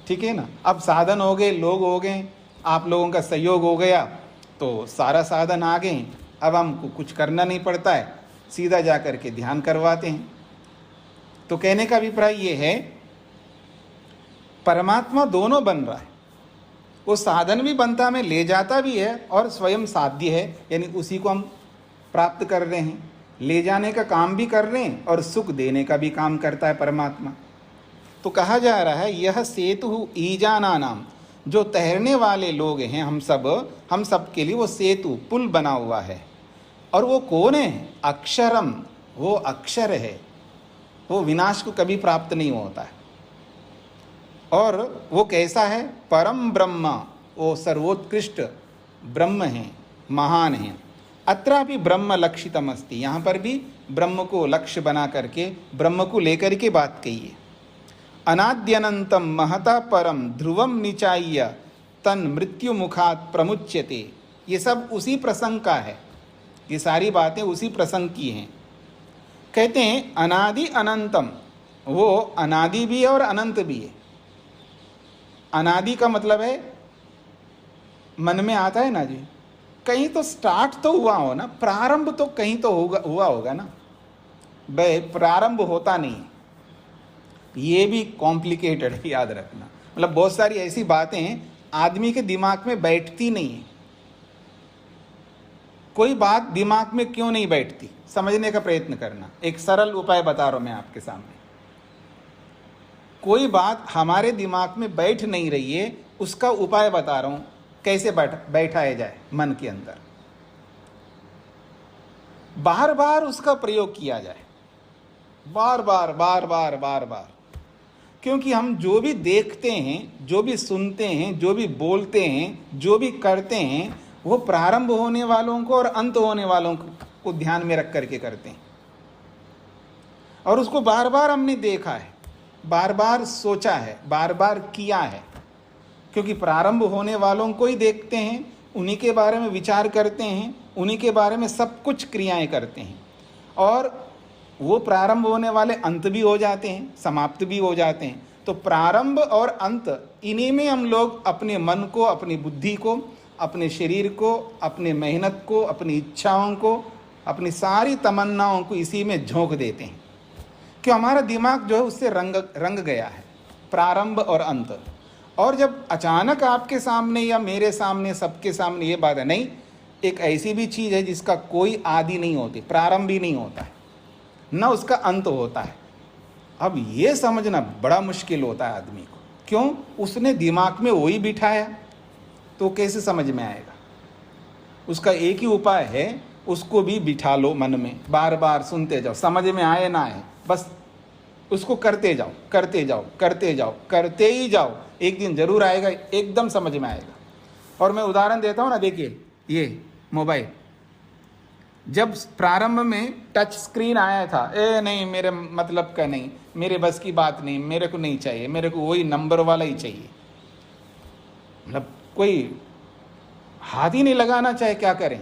ठीक है ना। अब साधन हो गए, लोग हो गए, आप लोगों का सहयोग हो गया, तो सारा साधन आ गए, अब हमको कुछ करना नहीं पड़ता है, सीधा जा कर के ध्यान करवाते हैं। तो कहने का अभिप्राय ये है, परमात्मा दोनों बन रहा है, वो साधन भी बनता में ले जाता भी है और स्वयं साध्य है, यानी उसी को हम प्राप्त कर रहे हैं, ले जाने का काम भी कर रहे हैं और सुख देने का भी काम करता है परमात्मा। तो कहा जा रहा है, यह सेतु ईजाना नाम, जो तैरने वाले लोग हैं हम सब के लिए वो सेतु पुल बना हुआ है। और वो कौन है, अक्षरम, वो अक्षर है, वो विनाश को कभी प्राप्त नहीं होता है। और वो कैसा है, परम ब्रह्म, वो सर्वोत्कृष्ट ब्रह्म है, महान है। अत्रापि ब्रह्म लक्षितम अस्ति, यहाँ पर भी ब्रह्म को लक्ष्य बना करके, ब्रह्म को लेकर के बात कही है। अनाद्यनंतम महता परम ध्रुवम निचाय्य तन मृत्यु मुखात प्रमुच्यते। ये सब उसी प्रसंग का है, ये सारी बातें उसी प्रसंग की हैं। कहते हैं अनादि अनंतम, वो अनादि भी है और अनंत भी है। अनादि का मतलब है, मन में आता है ना जी, कहीं तो स्टार्ट तो हुआ हो ना, प्रारंभ तो कहीं तो हुआ होगा ना, प्रारंभ होता नहीं, ये भी कॉम्प्लिकेटेड है, याद रखना। मतलब बहुत सारी ऐसी बातें हैं आदमी के दिमाग में बैठती नहीं है। कोई बात दिमाग में क्यों नहीं बैठती, समझने का प्रयत्न करना। एक सरल उपाय बता रहा हूं मैं आपके सामने। कोई बात हमारे दिमाग में बैठ नहीं रही है, उसका उपाय बता रहा हूं, कैसे बैठाया जाए मन के अंदर। बार बार उसका प्रयोग किया जाए, बार बार बार बार बार बार। क्योंकि हम जो भी देखते हैं, जो भी सुनते हैं, जो भी बोलते हैं, जो भी करते हैं, वो प्रारंभ होने वालों को और अंत होने वालों को ध्यान में रख करके करते हैं। और उसको बार बार हमने देखा है, बार बार सोचा है, बार बार किया है। क्योंकि प्रारंभ होने वालों को ही देखते हैं, उन्हीं के बारे में विचार करते हैं, उन्हीं के बारे में सब कुछ क्रियाएं करते हैं। और वो प्रारंभ होने वाले अंत भी हो जाते हैं, समाप्त भी हो जाते हैं। तो प्रारंभ और अंत, इन्हीं में हम लोग अपने मन को, अपनी बुद्धि को, अपने शरीर को, अपने मेहनत को, अपनी इच्छाओं को, अपनी सारी तमन्नाओं को इसी में झोंक देते हैं। क्यों? हमारा दिमाग जो है उससे रंग गया है, प्रारंभ और अंत। और जब अचानक आपके सामने या मेरे सामने, सबके सामने ये बात है, नहीं, एक ऐसी भी चीज़ है जिसका कोई आदि नहीं होती, प्रारंभ भी नहीं होता है, न उसका अंत होता है। अब ये समझना बड़ा मुश्किल होता है आदमी को। क्यों? उसने दिमाग में वही बिठाया, तो कैसे समझ में आएगा? उसका एक ही उपाय है, उसको भी बिठा लो मन में, बार बार सुनते जाओ, समझ में आए ना आए, बस उसको करते जाओ, करते जाओ, करते जाओ, करते ही जाओ। एक दिन जरूर आएगा, एकदम समझ में आएगा। और मैं उदाहरण देता हूँ ना, देखिए ये मोबाइल, जब प्रारंभ में टच स्क्रीन आया था, नहीं मेरे मतलब का नहीं, मेरे बस की बात नहीं, मेरे को नहीं चाहिए, मेरे को वही नंबर वाला ही चाहिए, मतलब कोई हाथ ही नहीं लगाना चाहे क्या करें।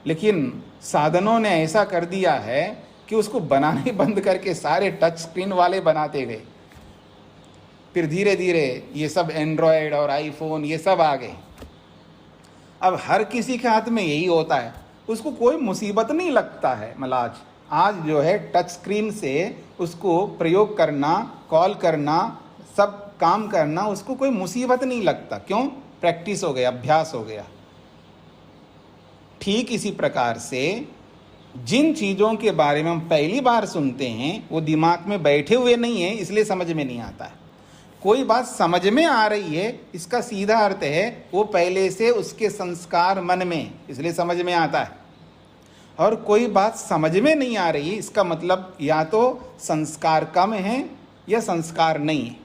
लेकिन साधनों ने ऐसा कर दिया है कि उसको बनाने बंद करके सारे टच स्क्रीन वाले बनाते गए। फिर धीरे धीरे ये सब एंड्रॉयड और आईफोन ये सब आ गए। अब हर किसी के हाथ में यही होता है, उसको कोई मुसीबत नहीं लगता है। मतलब आज जो है टच स्क्रीन से उसको प्रयोग करना, कॉल करना, सब काम करना, उसको कोई मुसीबत नहीं लगता। क्यों? प्रैक्टिस हो गया, अभ्यास हो गया। ठीक इसी प्रकार से जिन चीज़ों के बारे में हम पहली बार सुनते हैं वो दिमाग में बैठे हुए नहीं है, इसलिए समझ में नहीं आता है। कोई बात समझ में आ रही है, इसका सीधा अर्थ है वो पहले से उसके संस्कार मन में, इसलिए समझ में आता है। और कोई बात समझ में नहीं आ रही, इसका मतलब या तो संस्कार कम है या संस्कार नहीं है।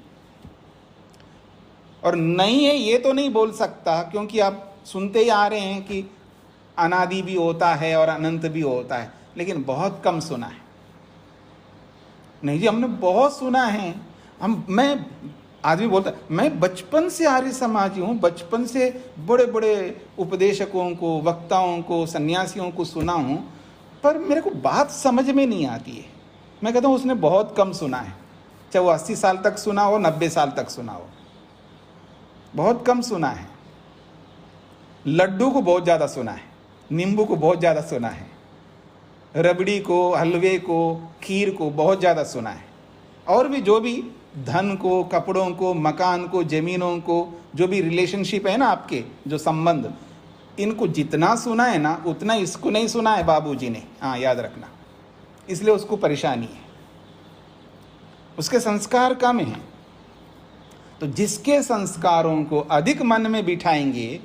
और नहीं है ये तो नहीं बोल सकता, क्योंकि आप सुनते ही आ रहे हैं कि अनादि भी होता है और अनंत भी होता है, लेकिन बहुत कम सुना है। नहीं जी, हमने बहुत सुना है। मैं आदमी बोलता है मैं बचपन से आर्य समाजी हूँ, बचपन से बड़े बड़े उपदेशकों को, वक्ताओं को, सन्यासियों को सुना हूँ, पर मेरे को बात समझ में नहीं आती है। मैं कहता हूँ उसने बहुत कम सुना है, चाहे वो 80 साल तक सुना हो, 90 साल तक सुना हो, बहुत कम सुना है। लड्डू को बहुत ज़्यादा सुना है, नींबू को बहुत ज़्यादा सुना है, रबड़ी को, हलवे को, खीर को बहुत ज़्यादा सुना है। और भी जो भी धन को, कपड़ों को, मकान को, ज़मीनों को, जो भी रिलेशनशिप है ना आपके, जो संबंध, इनको जितना सुना है ना उतना इसको नहीं सुना है बाबूजी ने। हाँ, याद रखना। इसलिए उसको परेशानी है, उसके संस्कार कम हैं। तो जिसके संस्कारों को अधिक मन में बिठाएंगे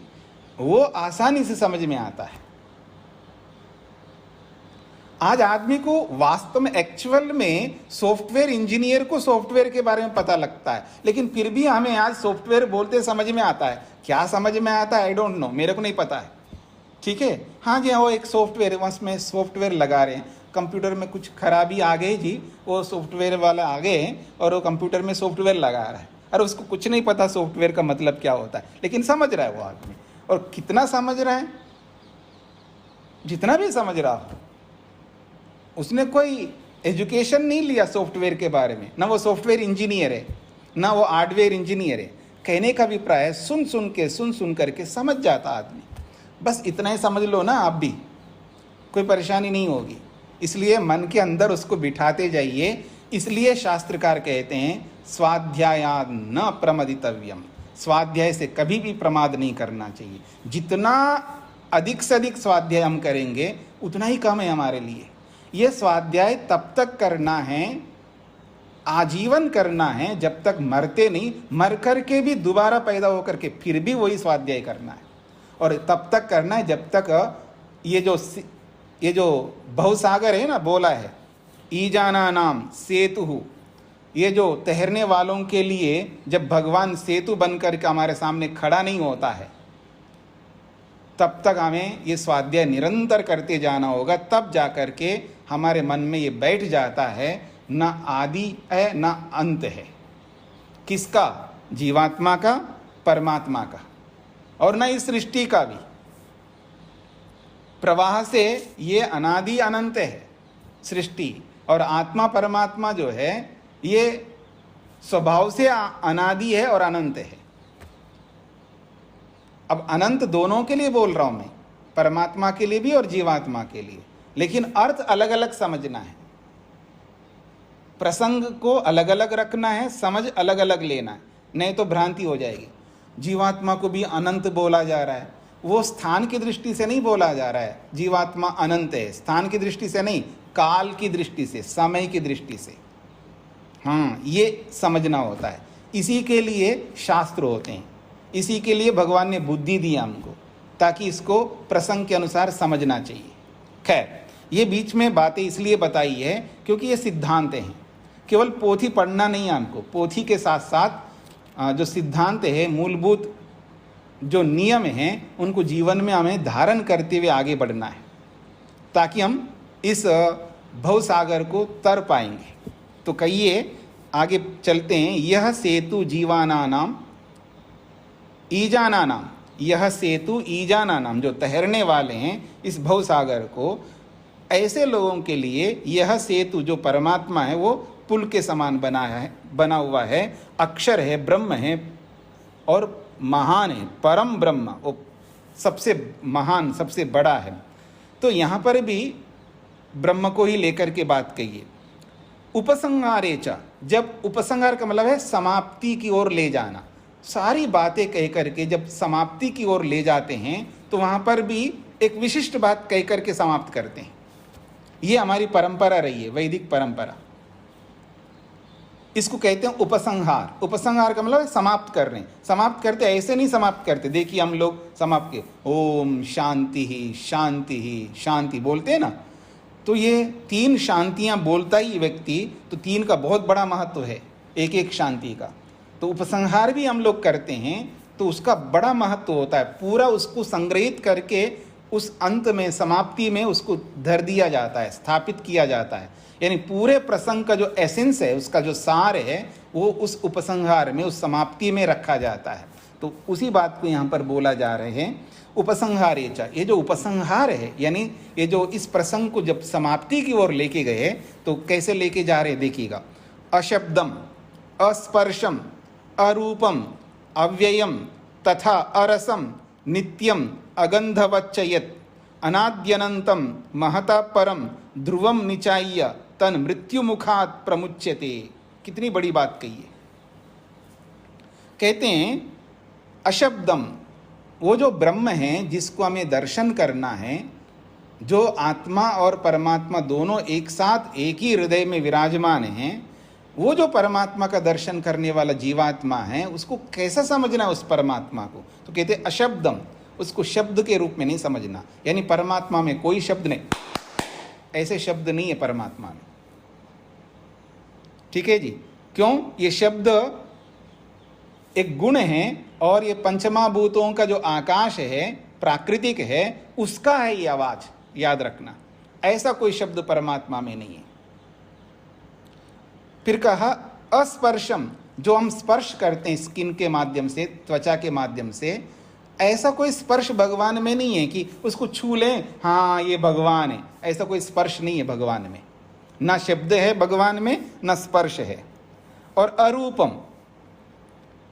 वो आसानी से समझ में आता है। आज आदमी को वास्तव में, एक्चुअल में सॉफ्टवेयर इंजीनियर को सॉफ्टवेयर के बारे में पता लगता है, लेकिन फिर भी हमें आज सॉफ्टवेयर बोलते समझ में आता है। क्या समझ में आता है? आई डोंट नो, मेरे को नहीं पता है। ठीक है, हाँ जी, वो एक सॉफ्टवेयर, उसमें सॉफ्टवेयर लगा रहे हैं, कंप्यूटर में कुछ खराबी आ गई जी, वो सॉफ्टवेयर वाला आ गए और वो कंप्यूटर में सॉफ्टवेयर लगा रहा है। अरे उसको कुछ नहीं पता सॉफ्टवेयर का मतलब क्या होता है, लेकिन समझ रहा है वो आदमी। और कितना समझ रहा है? जितना भी समझ रहा हो, उसने कोई एजुकेशन नहीं लिया सॉफ्टवेयर के बारे में, ना वो सॉफ्टवेयर इंजीनियर है, ना वो हार्डवेयर इंजीनियर है। कहने का अभिप्राय है सुन सुन करके समझ जाता आदमी। बस इतना ही समझ लो ना, आप भी कोई परेशानी नहीं होगी। इसलिए मन के अंदर उसको बिठाते जाइए। इसलिए शास्त्रकार कहते हैं स्वाध्यायात् न प्रमदितव्यम, स्वाध्याय से कभी भी प्रमाद नहीं करना चाहिए। जितना अधिक से अधिक स्वाध्याय हम करेंगे उतना ही कम है हमारे लिए। ये स्वाध्याय तब तक करना है, आजीवन करना है, जब तक मरते नहीं, मर करके भी दोबारा पैदा होकर के फिर भी वही स्वाध्याय करना है। और तब तक करना है जब तक ये जो भवसागर है ना, बोला है ईजाना नाम सेतु, ये जो तैरने वालों के लिए जब भगवान सेतु बनकर के हमारे सामने खड़ा नहीं होता है, तब तक हमें ये स्वाध्याय निरंतर करते जाना होगा। तब जाकर के हमारे मन में ये बैठ जाता है, न आदि है न अंत है। किसका? जीवात्मा का, परमात्मा का, और न इस सृष्टि का भी। प्रवाह से ये अनादि अनंत है सृष्टि, और आत्मा परमात्मा जो है ये स्वभाव से अनादि है और अनंत है। अब अनंत दोनों के लिए बोल रहा हूं मैं, परमात्मा के लिए भी और जीवात्मा के लिए, लेकिन अर्थ अलग अलग समझना है, प्रसंग को अलग अलग रखना है, समझ अलग अलग लेना है, नहीं तो भ्रांति हो जाएगी। जीवात्मा को भी अनंत बोला जा रहा है, वो स्थान की दृष्टि से नहीं बोला जा रहा है जीवात्मा अनंत है, स्थान की दृष्टि से नहीं, काल की दृष्टि से, समय की दृष्टि से। हाँ, ये समझना होता है। इसी के लिए शास्त्र होते हैं, इसी के लिए भगवान ने बुद्धि दी हमको, ताकि इसको प्रसंग के अनुसार समझना चाहिए। खैर, ये बीच में बातें इसलिए बताई है क्योंकि ये सिद्धांत हैं, केवल पोथी पढ़ना नहीं है हमको, पोथी के साथ साथ जो सिद्धांत है, मूलभूत जो नियम हैं, उनको जीवन में हमें धारण करते हुए आगे बढ़ना है, ताकि हम इस भवसागर को तर पाएंगे। तो कहिए, आगे चलते हैं। यह सेतु जीवानानाम ईजानानाम, यह सेतु ईजानानाम, जो तैरने वाले हैं इस भवसागर को, ऐसे लोगों के लिए यह सेतु जो परमात्मा है वो पुल के समान बना हुआ है, अक्षर है, ब्रह्म है और महान है, परम ब्रह्म, वो सबसे महान, सबसे बड़ा है। तो यहाँ पर भी ब्रह्म को ही लेकर के बात कहिए। उपसंहारे च, जब उपसंहार का मतलब है समाप्ति की ओर ले जाना, सारी बातें कह करके जब समाप्ति की ओर ले जाते हैं तो वहाँ पर भी एक विशिष्ट बात कह करके समाप्त करते हैं। ये हमारी परंपरा रही है, वैदिक परंपरा। इसको कहते हैं उपसंहार। उपसंहार का मतलब समाप्त कर रहे हैं। समाप्त करते ऐसे नहीं समाप्त करते, देखिए हम लोग समाप्त के ओम शांति ही शांति ही शांति बोलते हैं ना, तो ये 3 शांतियां बोलता ही व्यक्ति, तो 3 का बहुत बड़ा महत्व है, एक एक शांति का। तो उपसंहार भी हम लोग करते हैं तो उसका बड़ा महत्व होता है, पूरा उसको संग्रहित करके उस अंत में, समाप्ति में उसको धर दिया जाता है, स्थापित किया जाता है। यानी पूरे प्रसंग का जो एसेंस है, उसका जो सार है, वो उस उपसंहार में, उस समाप्ति में रखा जाता है। तो उसी बात को यहाँ पर बोला जा रहे हैं, उपसंहारे च। ये जो उपसंहार है, यानी ये जो इस प्रसंग को जब समाप्ति की ओर लेके गए तो कैसे लेके जा रहे देखिएगा। अशब्दम, अस्पर्शम, अरूपम, अव्ययम तथा अरसम, नित्यम, अगंधवच्चयत, अनाद्यनंतम, महता परम, ध्रुवम निचाय्य तन मृत्यु मुखात प्रमुच्यते। कितनी बड़ी बात कही है। कहते हैं अशब्दम, वो जो ब्रह्म है जिसको हमें दर्शन करना है, जो आत्मा और परमात्मा दोनों एक साथ एक ही हृदय में विराजमान हैं, वो जो परमात्मा का दर्शन करने वाला जीवात्मा है, उसको कैसा समझना है उस परमात्मा को? तो कहते हैं अशब्दम, उसको शब्द के रूप में नहीं समझना, यानी परमात्मा में कोई शब्द नहीं, ऐसे शब्द नहीं है परमात्मा में। ठीक है जी। क्यों? ये शब्द एक गुण है और ये पंचमाभूतों का जो आकाश है, प्राकृतिक है, उसका है ये आवाज, याद रखना। ऐसा कोई शब्द परमात्मा में नहीं है। फिर कहा अस्पर्शम, जो हम स्पर्श करते हैं स्किन के माध्यम से, त्वचा के माध्यम से, ऐसा कोई स्पर्श भगवान में नहीं है कि उसको छू लें, हाँ ये भगवान है। ऐसा कोई स्पर्श नहीं है भगवान में, ना शब्द है भगवान में, ना स्पर्श है। और अरूपम,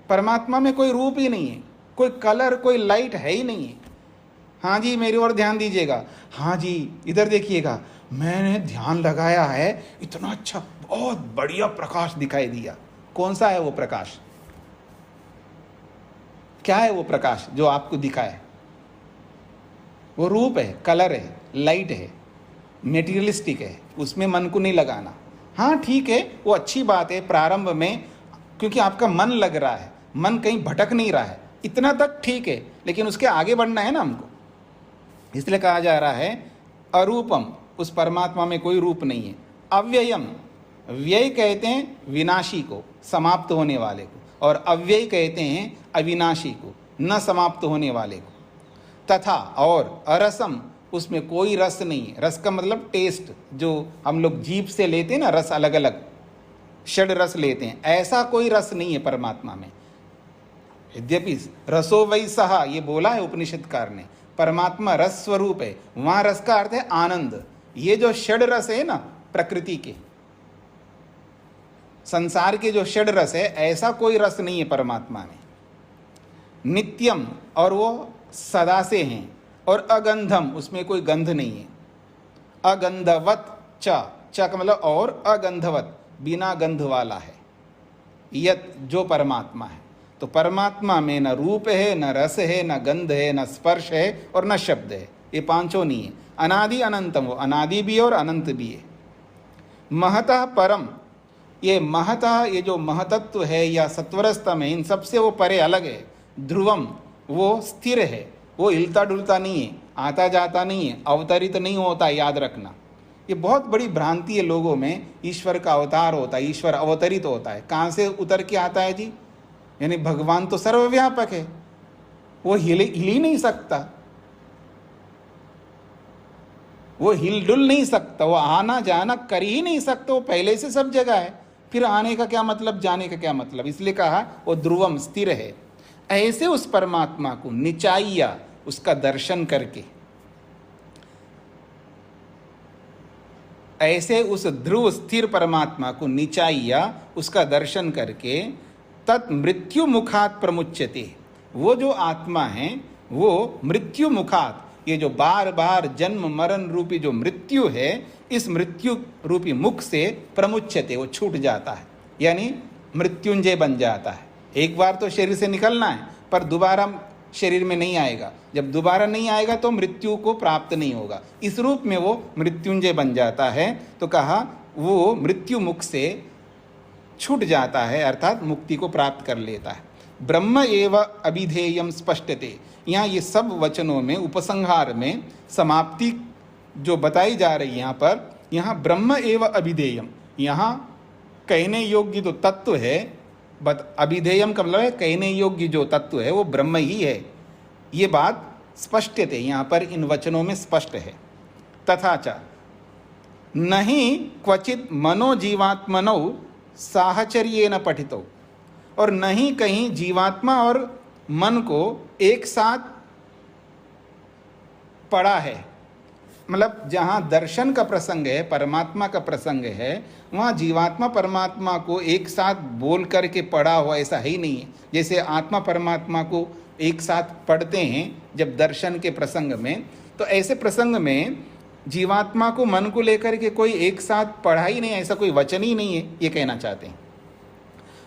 परमात्मा में कोई रूप ही नहीं है, कोई कलर, कोई लाइट है ही नहीं है। हाँ जी, मेरी ओर ध्यान दीजिएगा, हाँ जी इधर देखिएगा, मैंने ध्यान लगाया है, इतना अच्छा बहुत बढ़िया प्रकाश दिखाई दिया। कौन सा है वो प्रकाश? क्या है वो प्रकाश जो आपको दिखा है? वो रूप है, कलर है, लाइट है, मेटीरियलिस्टिक है, उसमें मन को नहीं लगाना। हाँ ठीक है, वो अच्छी बात है प्रारंभ में, क्योंकि आपका मन लग रहा है, मन कहीं भटक नहीं रहा है, इतना तक ठीक है, लेकिन उसके आगे बढ़ना है ना हमको। इसलिए कहा जा रहा है अरूपम, उस परमात्मा में कोई रूप नहीं है। अव्ययम, व्यय कहते हैं विनाशी को, समाप्त होने वाले को, और अव्यय कहते हैं अविनाशी को, न समाप्त होने वाले को। तथा और अरसम, उसमें कोई रस नहीं है। रस का मतलब टेस्ट, जो हम लोग जीभ से लेते हैं ना, रस अलग अलग षड रस लेते हैं, ऐसा कोई रस नहीं है परमात्मा में। यद्यपि रसो वै सहा, ये बोला है उपनिषदकार ने, परमात्मा रस स्वरूप है। वहां रस का अर्थ है आनंद। ये जो षड रस है ना, प्रकृति के, संसार के जो षड रस है ऐसा कोई रस नहीं है परमात्मा में। नित्यम, और वो सदा से हैं, और अगंधम, उसमें कोई गंध नहीं है। अगंधवत च का मतलब और, अगंधवत बिना गंध वाला है, यत जो परमात्मा है। तो परमात्मा में न रूप है, न रस है, न गंध है, न स्पर्श है और न शब्द है, ये पांचों नहीं है। अनादि अनंतम, वो अनादि भी है और अनंत भी है। महतः परम, ये महतः, ये जो महतत्व है या सत्वरस्तम है, इन सबसे वो परे अलग है। ध्रुवम, वो स्थिर है, वो हिलता डुलता नहीं है, आता जाता नहीं है, अवतरित नहीं होता, याद रखना। ये बहुत बड़ी भ्रांति है लोगों में, ईश्वर का अवतार होता है, ईश्वर अवतरित होता है। कहाँ से उतर के आता है जी? यानी भगवान तो सर्वव्यापक है, वो हिल ही नहीं सकता, वो हिलडुल नहीं सकता, वो आना जाना कर ही नहीं सकता, वो पहले से सब जगह है। फिर आने का क्या मतलब, जाने का क्या मतलब? इसलिए कहा वो ध्रुवम, स्थिर है। ऐसे उस परमात्मा को निचाइया, उसका दर्शन करके, ऐसे उस ध्रुव स्थिर परमात्मा को निचाइया, उसका दर्शन करके, तत् मृत्यु मुखात प्रमुच्यते, वो जो आत्मा है वो मृत्यु मुखात, ये जो बार बार जन्म मरण रूपी जो मृत्यु है, इस मृत्यु रूपी मुख से प्रमुच्यते, वो छूट जाता है, यानी मृत्युंजय बन जाता है। एक बार तो शरीर से निकलना है, पर दोबारा शरीर में नहीं आएगा। जब दोबारा नहीं आएगा तो मृत्यु को प्राप्त नहीं होगा। इस रूप में वो मृत्युंजय बन जाता है। तो कहा वो मृत्यु मुख से छूट जाता है, अर्थात मुक्ति को प्राप्त कर लेता है। ब्रह्म एव अभिधेयम स्पष्टते, यहाँ ये सब वचनों में उपसंहार में समाप्ति जो बताई जा रही है यहाँ पर, यहाँ ब्रह्म एव अभिधेयम, यहाँ कहने योग्य जो तत्व है, अभिधेयम का मतलब है कहने योग्य जो तत्व है वो ब्रह्म ही है। ये बात स्पष्ट थे यहाँ पर इन वचनों में स्पष्ट है। तथा च नहीं क्वचित मनोजीवात्मनौ साहचर्येन पठितो, और नहीं कहीं जीवात्मा और मन को एक साथ पढ़ा है। मतलब जहाँ दर्शन का प्रसंग है, परमात्मा का प्रसंग है, वहाँ जीवात्मा परमात्मा को एक साथ बोल करके पढ़ा हुआ ऐसा ही नहीं है। जैसे आत्मा परमात्मा को एक साथ पढ़ते हैं जब दर्शन के प्रसंग में, तो ऐसे प्रसंग में जीवात्मा को मन को लेकर के कोई एक साथ पढ़ा ही नहीं, ऐसा कोई वचन ही नहीं है, ये कहना चाहते हैं।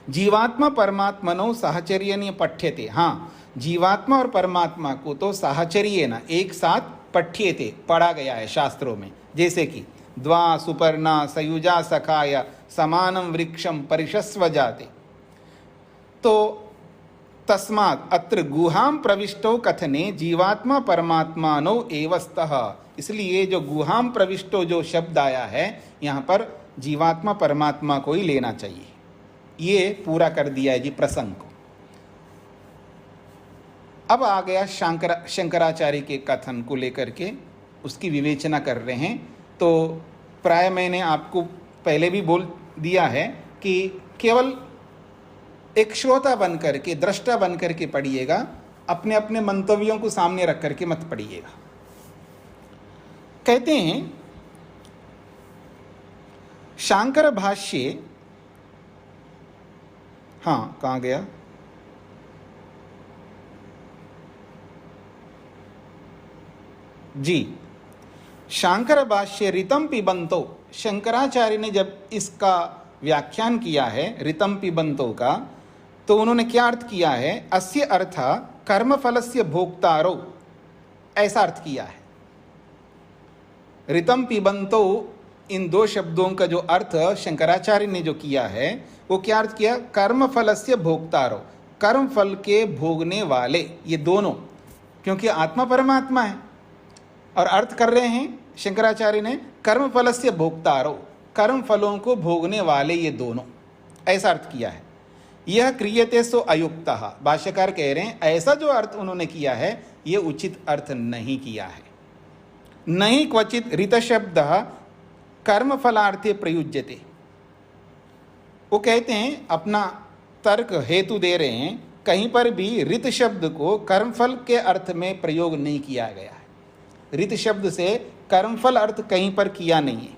जीवात्मा परमात्मनो साहचर्येन पठ्यते, हाँ जीवात्मा और परमात्मा को तो साहचर्येन एक साथ पठ्यते पढ़ा गया है शास्त्रों में। जैसे कि द्वा सुपर्णा सयुजा सखाय समानम वृक्षम परिशस्व जाते, तो तस्मात् अत्र गुहाम प्रविष्टो कथने जीवात्मा परमात्मानो एवस्तः, इसलिए जो गुहाम प्रविष्टो जो शब्द आया है यहाँ पर जीवात्मा परमात्मा को ही लेना चाहिए। ये पूरा कर दिया है जी प्रसंग को। अब आ गया शंकराचार्य के कथन को लेकर के, उसकी विवेचना कर रहे हैं। तो प्राय मैंने आपको पहले भी बोल दिया है कि केवल एक श्रोता बन करके, दृष्टा बन करके पढ़िएगा, अपने अपने मंतव्यों को सामने रख करके मत पढ़िएगा। कहते हैं शांकर भाष्य, हाँ कहाँ गया, जी शांकर भाष्य ऋतम पिबंतो, शंकराचार्य ने जब इसका व्याख्यान किया है ऋतम पिबंतो का, तो उन्होंने क्या अर्थ किया है, अस्य अर्थ कर्मफलस्य भोक्तारो, ऐसा अर्थ किया है। ऋतम पिबंतो, इन दो शब्दों का जो अर्थ शंकराचार्य ने जो किया है वो क्या अर्थ किया, कर्मफलस्य भोक्तारो, कर्म फल के भोगने वाले, ये दोनों, क्योंकि आत्मा परमात्मा है। और अर्थ कर रहे हैं शंकराचार्य ने कर्म फलस्य भोक्तारो, कर्म फलों को भोगने वाले ये दोनों, ऐसा अर्थ किया है। यह क्रियते सो अयुक्तः, भाष्यकार कह रहे हैं ऐसा जो अर्थ उन्होंने किया है ये उचित अर्थ नहीं किया है। नहीं क्वचित ऋत शब्द कर्म फलार्थे प्रयुज्यते, वो कहते हैं अपना तर्क हेतु दे रहे हैं, कहीं पर भी ऋत शब्द को कर्मफल के अर्थ में प्रयोग नहीं किया गया है। ऋत शब्द से कर्मफल अर्थ कहीं पर किया नहीं है।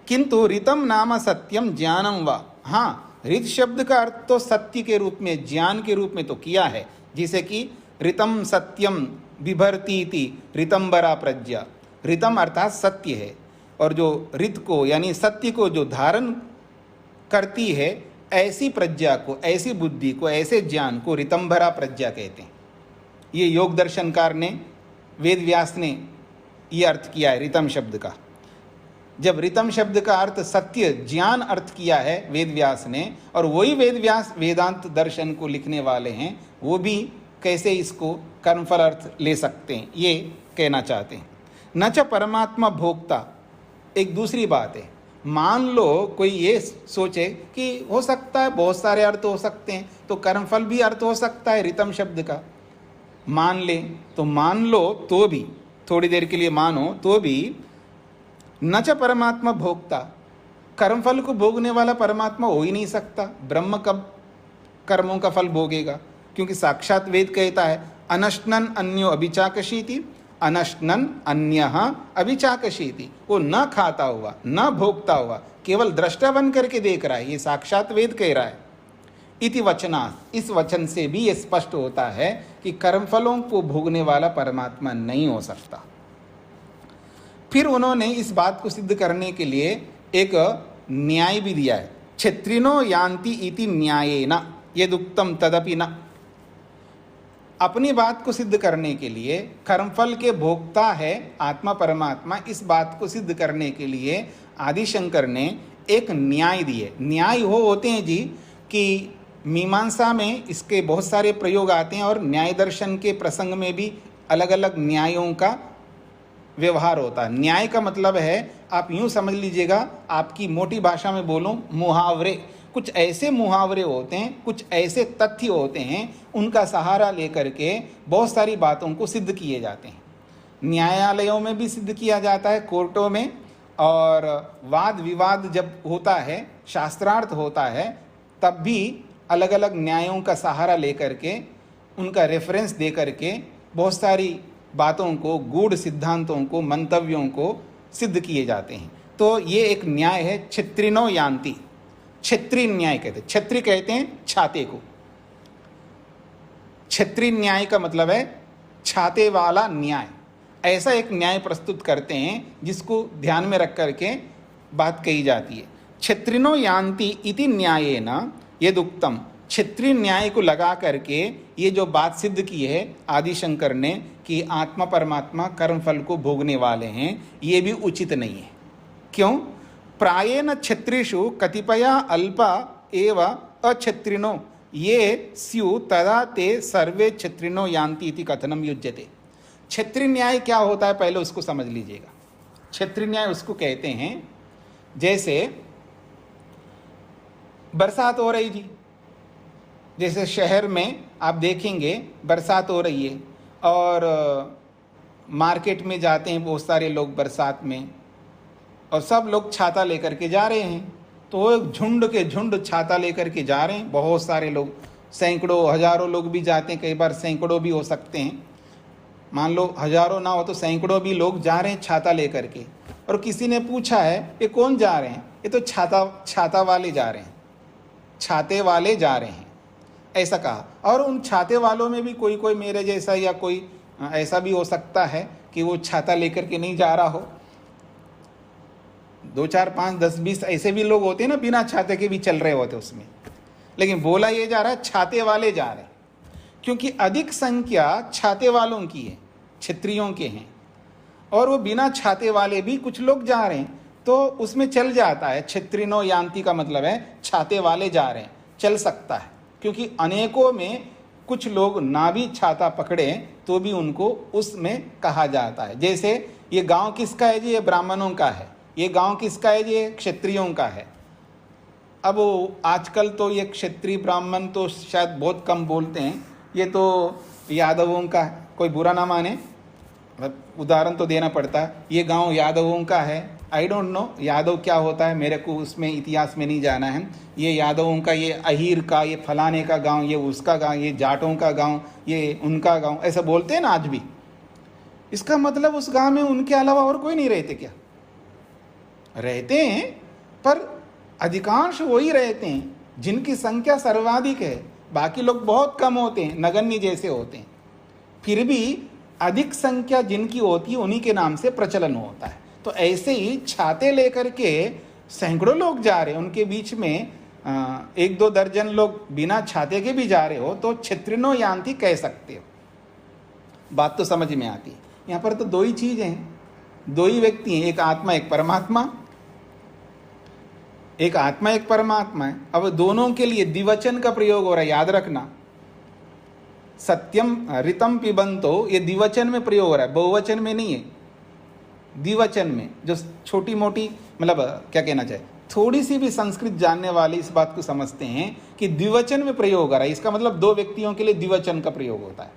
किंतु ऋतम नाम सत्यम ज्ञानम वा, हाँ ऋत शब्द का अर्थ तो सत्य के रूप में, ज्ञान के रूप में तो किया है, जैसे कि ऋतम सत्यम बिभर्ती इति ऋतंबरा प्रज्ञा। ऋतम अर्थात सत्य है, और जो ऋत को यानी सत्य को जो धारण करती है, ऐसी प्रज्ञा को, ऐसी बुद्धि को, ऐसे ज्ञान को ऋतंबरा प्रज्ञा कहते हैं। ये योग दर्शनकार ने, वेद व्यास ने ये अर्थ किया है ऋतम शब्द का। जब ऋतम शब्द का अर्थ सत्य ज्ञान अर्थ किया है वेद व्यास ने, और वही वेद व्यास वेदांत दर्शन को लिखने वाले हैं, वो भी कैसे इसको कर्मफल अर्थ ले सकते हैं, ये कहना चाहते हैं। न च परमात्मा भोक्ता, एक दूसरी बात है। मान लो कोई ये सोचे कि हो सकता है बहुत सारे अर्थ हो सकते हैं, तो कर्मफल भी अर्थ हो सकता है ऋतम शब्द का, मान ले तो मान लो, तो भी थोड़ी देर के लिए मानो तो भी न च परमात्मा भोक्ता, कर्मफल को भोगने वाला परमात्मा हो ही नहीं सकता। ब्रह्म कब कर्मों का फल भोगेगा? क्योंकि साक्षात वेद कहता है अनश्नन अन्यो अभिचाकशीति, अनश्नन अन्यः अभिचाकशीति। वो न खाता हुआ, न भोगता हुआ, केवल दृष्टा बन करके देख रहा है, ये साक्षात वेद कह रहा है। इति वचनात्, इस वचन से भी ये स्पष्ट होता है कि कर्मफलों को भोगने वाला परमात्मा नहीं हो सकता। फिर उन्होंने इस बात को सिद्ध करने के लिए एक न्याय भी दिया है। क्षत्रिनो यान्ति इति न्यायेन यदुक्तम तदपि न। अपनी बात को सिद्ध करने के लिए, कर्मफल के भोक्ता है आत्मा परमात्मा, इस बात को सिद्ध करने के लिए आदि शंकर ने एक न्याय दिए। न्याय होते हैं जी कि मीमांसा में इसके बहुत सारे प्रयोग आते हैं, और न्याय दर्शन के प्रसंग में भी अलग अलग न्यायों का व्यवहार होता है। न्याय का मतलब है, आप यूँ समझ लीजिएगा, आपकी मोटी भाषा में बोलूँ, मुहावरे। कुछ ऐसे मुहावरे होते हैं, कुछ ऐसे तथ्य होते हैं, उनका सहारा लेकर के बहुत सारी बातों को सिद्ध किए जाते हैं। न्यायालयों में भी सिद्ध किया जाता है, कोर्टों में, और वाद विवाद जब होता है, शास्त्रार्थ होता है, तब भी अलग अलग न्यायों का सहारा लेकर के, उनका रेफरेंस दे करके बहुत सारी बातों को, गूढ़ सिद्धांतों को, मंतव्यों को सिद्ध किए जाते हैं। तो ये एक न्याय है, क्षत्रिनो यान्ति। क्षत्रिय न्याय कहते हैं, क्षत्रिय कहते हैं छाते को। क्षत्रिय न्याय का मतलब है छाते वाला न्याय। ऐसा एक न्याय प्रस्तुत करते हैं जिसको ध्यान में रख करके बात कही जाती है। क्षत्रिनो यान्ति इति न्यायेन यदुक्तम। क्षत्रिय न्याय को लगा करके ये जो बात सिद्ध की है आदि शंकर ने कि आत्मा परमात्मा कर्मफल को भोगने वाले हैं, ये भी उचित नहीं है। क्यों? प्रायेण क्षत्रिषु कतिपया अल्पा एव अक्षत्रिनो ये स्यु तदा ते सर्वे क्षत्रिनो यान्ति इति कथनम युज्यते। क्षत्रिय न्याय क्या होता है पहले उसको समझ लीजिएगा। क्षत्रिय न्याय उसको कहते हैं, जैसे बरसात हो रही जी, जैसे शहर में आप देखेंगे बरसात हो रही है, और मार्केट में जाते हैं बहुत सारे लोग बरसात में, और सब लोग छाता लेकर के जा रहे हैं। तो एक झुंड के झुंड छाता लेकर के जा रहे हैं, बहुत सारे लोग, सैकड़ों हजारों लोग भी जाते हैं, कई बार सैकड़ों भी हो सकते हैं। मान लो हजारों ना हो तो सैकड़ों भी लोग जा रहे हैं छाता लेकर के। और किसी ने पूछा है ये कौन जा रहे हैं? ये तो छाता वाले जा रहे हैं, छाते वाले जा रहे हैं, ऐसा कहा। और उन छाते वालों में भी कोई कोई मेरे जैसा, या कोई ऐसा भी हो सकता है कि वो छाता लेकर के नहीं जा रहा हो। 2, 4, 5, 10, 20 ऐसे भी लोग होते हैं ना, बिना छाते के भी चल रहे होते उसमें। लेकिन बोला ये जा रहा है छाते वाले जा रहे हैं, क्योंकि अधिक संख्या छाते वालों की है, क्षत्रियों के हैं, और वो बिना छाते वाले भी कुछ लोग जा रहे हैं, तो उसमें चल जाता है। क्षत्रिनो यान्ति का मतलब है छाते वाले जा रहे हैं, चल सकता है। क्योंकि अनेकों में कुछ लोग ना भी छाता पकड़े तो भी उनको उसमें कहा जाता है। जैसे ये गांव किसका है जी? ये ब्राह्मणों का है। ये गांव किसका है जी? ये क्षत्रियों का है। अब आजकल तो ये क्षत्रिय ब्राह्मण तो शायद बहुत कम बोलते हैं, ये तो यादवों का है। कोई बुरा ना माने, उदाहरण तो देना पड़ता है। ये गांव यादवों का है। आई डोंट नो यादव क्या होता है, मेरे को उसमें इतिहास में नहीं जाना है। ये यादवों का, ये अहीर का, ये फलाने का गांव, ये उसका गांव, ये जाटों का गांव, ये उनका गांव, ऐसा बोलते हैं ना आज भी। इसका मतलब उस गांव में उनके अलावा और कोई नहीं रहते क्या? रहते हैं, पर अधिकांश वही रहते हैं जिनकी संख्या सर्वाधिक है, बाकी लोग बहुत कम होते हैं, नगण्य जैसे होते हैं। फिर भी अधिक संख्या जिनकी होती है उन्हीं के नाम से प्रचलन होता है। तो ऐसे ही छाते लेकर के सैकड़ों लोग जा रहे हैं, उनके बीच में 1-2 दर्जन लोग बिना छाते के भी जा रहे हो, तो क्षत्रियो यान्ति कह सकते हो। बात तो समझ में आती है। यहाँ पर तो दो ही चीजें हैं, दो ही व्यक्ति हैं, एक आत्मा एक परमात्मा। एक आत्मा एक परमात्मा है। अब दोनों के लिए द्विवचन का प्रयोग हो रहा है, याद रखना। सत्यम ऋतम पिबंतो, ये द्विवचन में प्रयोग हो रहा है, बहुवचन में नहीं है, द्विवचन में। जो छोटी मोटी, मतलब क्या कहना चाहिए, थोड़ी सी भी संस्कृत जानने वाले इस बात को समझते हैं कि द्विवचन में प्रयोग हो रहा है, इसका मतलब दो व्यक्तियों के लिए द्विवचन का प्रयोग होता है।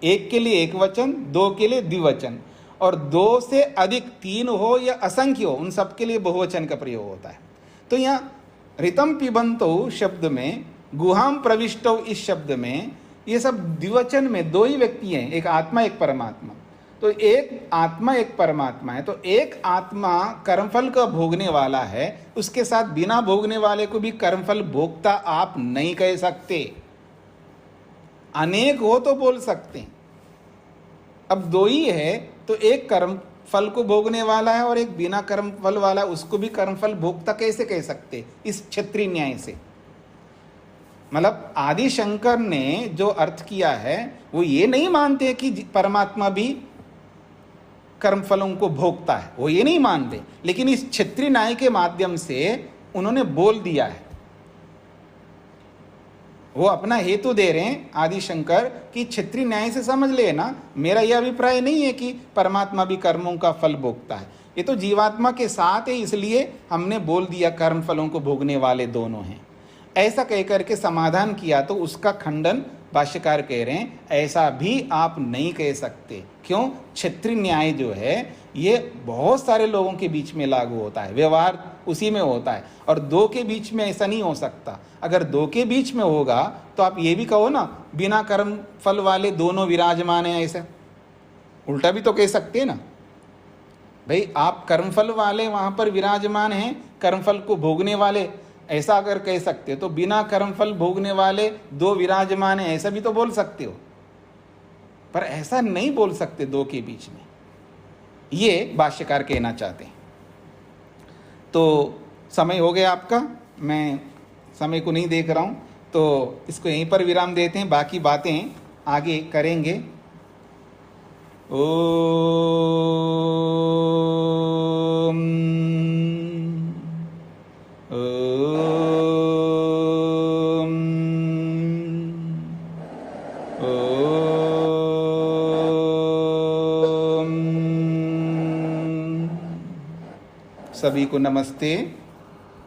एक के लिए एक वचन, दो के लिए द्विवचन, और दो से अधिक, 3 हो या असंख्य हो, उन सब के लिए बहुवचन का प्रयोग होता है। तो यहाँ ऋतम पिबंतो शब्द में, गुहाम प्रविष्टो इस शब्द में, ये सब द्विवचन में दो ही व्यक्ति हैं, एक आत्मा एक परमात्मा। तो एक आत्मा एक परमात्मा है, तो एक आत्मा कर्मफल का भोगने वाला है, उसके साथ बिना भोगने वाले को भी कर्मफल भोगता आप नहीं कह सकते। अनेक हो तो बोल सकते हैं, अब दो ही है, तो एक कर्म फल को भोगने वाला है और एक बिना कर्म फल वाला, उसको भी कर्मफल भोगता कैसे कह सकते इस क्षत्रिय न्याय से। मतलब आदि शंकर ने जो अर्थ किया है वो ये नहीं मानते कि परमात्मा भी कर्मफलों को भोगता है, वो ये नहीं मानते, लेकिन इस क्षत्रिय न्याय के माध्यम से उन्होंने बोल दिया है। वो अपना हेतु दे रहे हैं आदि शंकर कि क्षत्रिय न्याय से समझ लेना, मेरा यह अभिप्राय नहीं है कि परमात्मा भी कर्मों का फल भोगता है, ये तो जीवात्मा के साथ है, इसलिए हमने बोल दिया कर्म फलों को भोगने वाले दोनों हैं। ऐसा कहकर के समाधान किया, तो उसका खंडन भाष्यकार कह रहे हैं ऐसा भी आप नहीं कह सकते। क्यों? क्षत्रिय न्याय जो है ये बहुत सारे लोगों के बीच में लागू होता है, व्यवहार उसी में होता है, और दो के बीच में ऐसा नहीं हो सकता। अगर दो के बीच में होगा तो आप ये भी कहो ना, बिना कर्म फल वाले दोनों विराजमान हैं, ऐसा उल्टा भी तो कह सकते हैं ना। भाई आप कर्मफल वाले वहां पर विराजमान हैं, कर्मफल को भोगने वाले, ऐसा अगर कह सकते हो, तो बिना कर्मफल भोगने वाले दो विराजमान हैं, ऐसा भी तो बोल सकते हो। पर ऐसा नहीं बोल सकते दो के बीच में, ये भाष्यकार कहना चाहते हैं। तो समय हो गया आपका, मैं समय को नहीं देख रहा हूं, तो इसको यहीं पर विराम देते हैं, बाकी बातें आगे करेंगे। ओम सभी को नमस्ते।